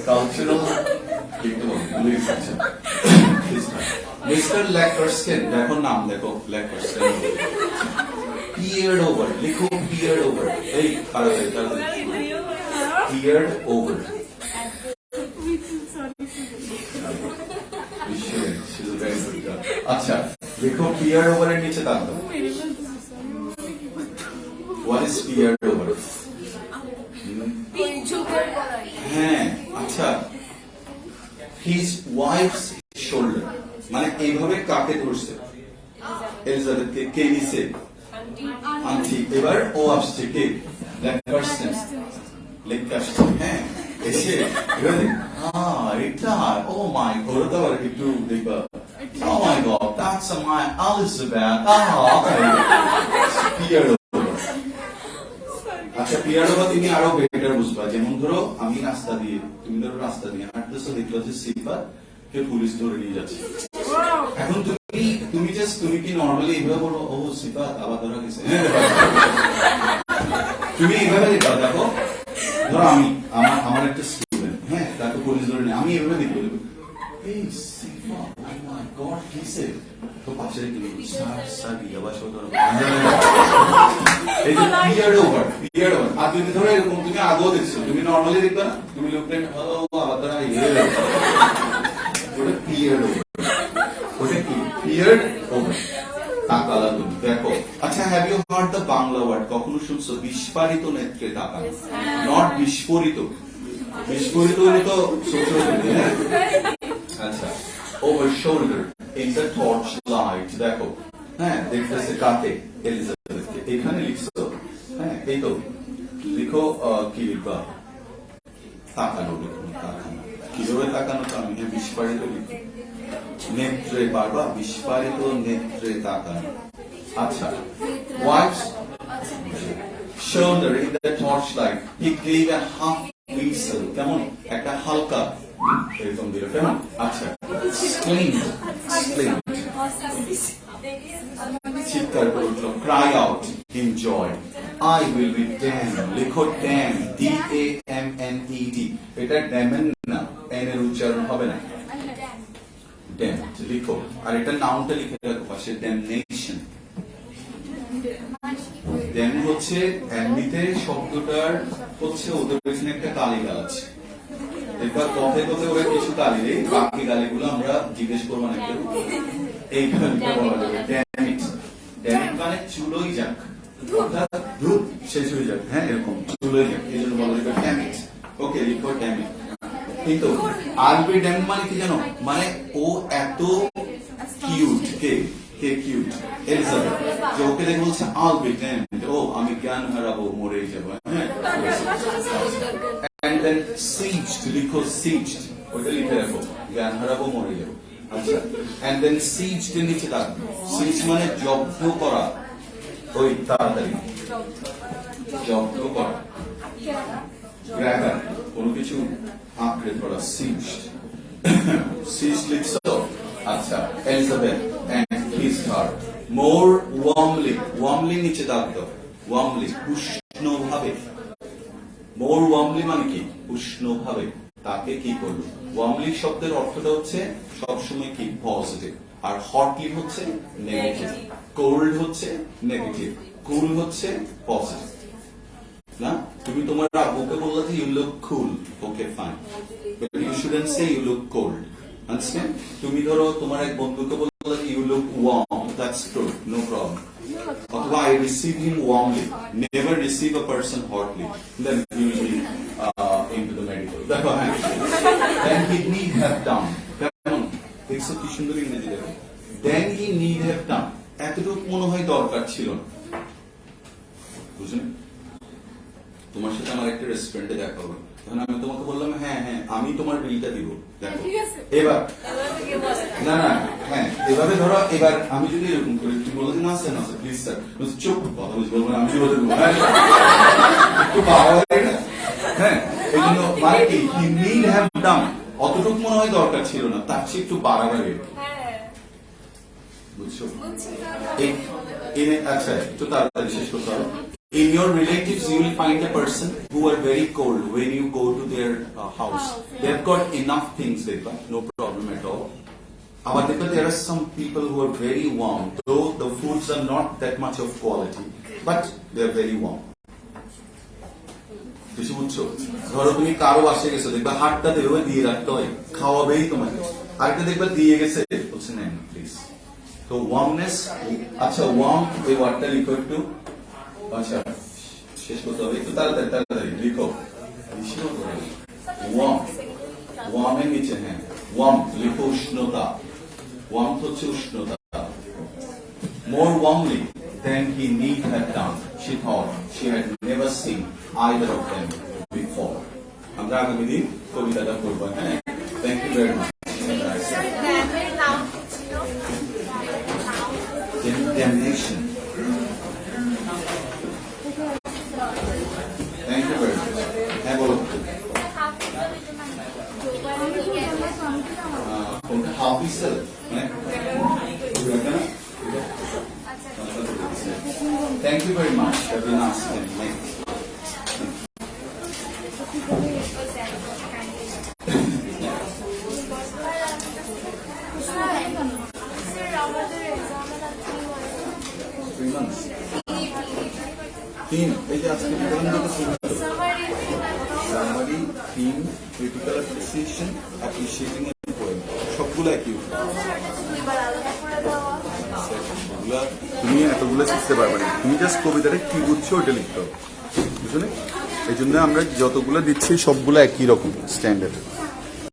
কালচারাল মিস্টার ল্যাকারস্টেন, দেখো নাম দেখো ল্যাকারস্টেন, পিয়ার্ড ওভার, লিখো পিয়ার্ড ওভার, এই পিয়ার্ড ওভার, আচ্ছা দেখো পিয়ার্ড ওভারের নিচে তাকাও, হোয়াট ইজ পিয়ার্ড ওভার? হ্যাঁ আচ্ছা, হিজ ওয়াইফস শোল্ডার, মানে এইভাবে কাকে ধরছে? এলিজাবেথকে। কে নিছে? আন্টি। এবার ও আসছে কে? ল্যাকারস্টেন, ল্যাকারস্টেন, হ্যাঁ এসে এবারে এটা ও মাই গড, আবার একটু দেখবা, oh my god, that's my Elizabeth, peered over. আচ্ছা পিয়ার্ড ওভার তুমি আরো বেটার বুঝবা, যেমন ধরো আমি রাস্তা দিয়ে, তুমি ধরো রাস্তা দিয়ে হাঁটতেছো, দেখলো যে সিফাত কে পুলিশ ধরে নিয়ে যাচ্ছে, এখন তুমি জাস্ট তুমি কি নর্মালি এইভাবে বলবো ও সিফাত আবার ধরা গেছে, তুমি এইভাবে দেখো, ধরো আমি আমার একটা স্টুডেন্ট, হ্যাঁ তাকে পুলিশ ধরে নিয়ে, আমি এইভাবে দেখবো এই সিফাত, ও মাই গড কিসে, তো পাশে তুমি স্যার স্যার ইয়াবাস ধরো, এই যে পিয়ার্ড ওভার, পিয়ার্ড ওভার। আর তুমি ধরো এরকম তুমি আগেও দেখছো, তুমি নর্মালি দেখবে না, তুমি লোকটা ও আবার ধরা ওটা পিয়ার্ড ওভার, ওটা কি পিয়ার্ড ওভার, তাকালা তুমি দেখো। আচ্ছা have you heard the Bangla word? কখনো শুনছো বিস্ফারিত নেত্রে তাকানো, নট বিস্ফোরিত, বিস্ফোরিত হলে তো সোশ্যাল মিডিয়া। আচ্ছা over shoulder in the torch light, দেখো হ্যাঁ দেখতেছে কাকে? এলিজাবেথকে। এখানে লিখছো, হ্যাঁ এই তো লিখো কি লিখবা? তাকানো লিখো, তাকানো কিভাবে তাকানো? তো আমি বিস্ফারিত লিখি, নেত্রে পারবা, বিস্ফারিত নেত্রে তাকানো। আচ্ছা wife's shoulder in the torch light, he gave a half whistle, কেমন একটা হালকা এরকম দিল, কেমন? আচ্ছা স্প্লিন্ট, স্প্লিন্ট চিৎকার করে উঠল, cry out in joy, I will be damn, লিখো ড্যাম, DAMNED, এটা ড্যামেন না, এন এর উচ্চারণ হবে না, ড্যাম লিখো। আর এটা নাউনটা লিখে রাখো পাশে, ড্যামনেশন। ড্যাম হচ্ছে এমনিতে শব্দটার হচ্ছে ওদের পেছনে একটা কালি গাছ, এবার কথায় কথায় ওরা কিছু গালি দেয়, বাকি গালিগুলো আমরা জিজ্ঞেস করবো না কেউ, এই গালিটা বলা যাবে ড্যামিট। ড্যামিট মানে চুলোই যাক, অর্থাৎ ধূপ শেষ হয়ে যাক, হ্যাঁ এরকম চুলোই যাক, এই জন্য বলা যাবে ড্যামিট। ওকে লিখো ড্যামিট। কিন্তু আরবি ড্যাম মানে কি জানো? মানে ও এত কিউট, কে কে কিউট? এলিজাবেথ, যে ওকে দেখে বলছে আল বি ড্যামড, ও আমি জ্ঞান হারাবো, মরে যাবো, হ্যাঁ। And then sieged, লিখো sieged, ওটা লিখে রাখো, জ্ঞান হারাবো, মরে যাবো। আচ্ছা and then sieged এর নিচে থাকবে, siege মানে জব্দ করা, ওই তাড়াতাড়ি জব্দ করা, গ্র্যাবার কোনো কিছু আঁকড়ে ধরা, sieged, sieged লিখছো। আচ্ছা Elizabeth and kissed her more warmly, warmly নিচে থাকতো, warmly উষ্ণ ভাবে, মোর ওয়ার্মলি মানে কি? উষ্ণ ভাবে তাকে কি করলো? ওয়ার্মলি শব্দের অর্থটা হচ্ছে সবসময় কি? পজিটিভ। আর হটলি হচ্ছে নেগেটিভ, কোল্ড হচ্ছে নেগেটিভ, কুল হচ্ছে পজিটিভ। না তুমি তোমার আব্বুকে বললে যে you look cool, okay fine, but you shouldn't say you look cold. Understand? তুমি ধরো তোমার এক বন্ধুকে বললো you look warm. That's true. No problem. অথবা I receive him warmly. Never receive a person hotly. Then he will be into the medical. দেখো হ্যাঁ। Then he need have done. কেমন? দেখছো কি সুন্দর ইংরেজি দেখো। Then he need have done. এতটুকু মনে হয় দরকার ছিল না। বুঝলেন? তোমার সাথে আমার একটা রেস্টুরেন্টে দেখা হবে। তখন আমি তোমাকে বললাম হ্যাঁ হ্যাঁ আমি তোমার বিলটা দিব। দেখো। ঠিক আছে। এবার না না হ্যাঁ এভাবে ধরো এবার আমি যদি এরকম করি তুমি বলো যে না স্যার না স্যার প্লিজ স্যার চুপ কথা বুঝ বলবো না আমি বলে দেবো একটু বাড়াবাড়ি না হ্যাঁ এই জন্য মানে কি হি নিড হ্যাভ ডান অতটুকু মনে হয় দরকার ছিল না তার চেয়ে একটু বাড়াবাড়ি বুঝছো আচ্ছা একটু তাড়াতাড়ি শেষ করতে হবে In your relatives, you will find a person who are very cold when you go to their house. They have got enough things, Dekha, no problem at all. But there are some people who are very warm, though the foods are not that much of quality, but they are very warm. কিছু বুঝছো ধরো তুমি কারো বাসে গেছো দেখবা হাতটা দেবে দিয়ে রাখতে হয় খাওয়াবেই তোমাকে আরেকটা দেখবা দিয়ে গেছে বলছে নেন প্লিজ তো ওয়ার্মনেস আচ্ছা ওয়ার্ম এই ওয়ার্ডটা লিখো একটু আচ্ছা শেষ করতে হবে একটু তাড়াতাড়ি তাড়াতাড়ি লিখো ওয়ার্ম ওয়ার্মের নিচে হ্যাঁ ওয়ার্ম লিখো উষ্ণতা ওয়ার্ম হচ্ছে উষ্ণতা মোর warmly than he need have done she thought she had never seen either of them before আমরা আগামী দিন কবিতাটা পড়বো হ্যাঁ thank you very much damnation Thank you very much. হ্যাঁ বলো কোনটা হাফিসেল হ্যাঁ Thank you very much. Have a nice day. তিন এই যে আজকে summary theme critical appreciation appreciating a poem সবগুলো একই তুমি এতগুলো শিখতে পারবে না তুমি জাস্ট কবিতাটা কি বুঝছো ওটা লিখতে হবে বুঝলে এই জন্য আমরা যতগুলো দিচ্ছি সবগুলো একই রকম স্ট্যান্ডার্ড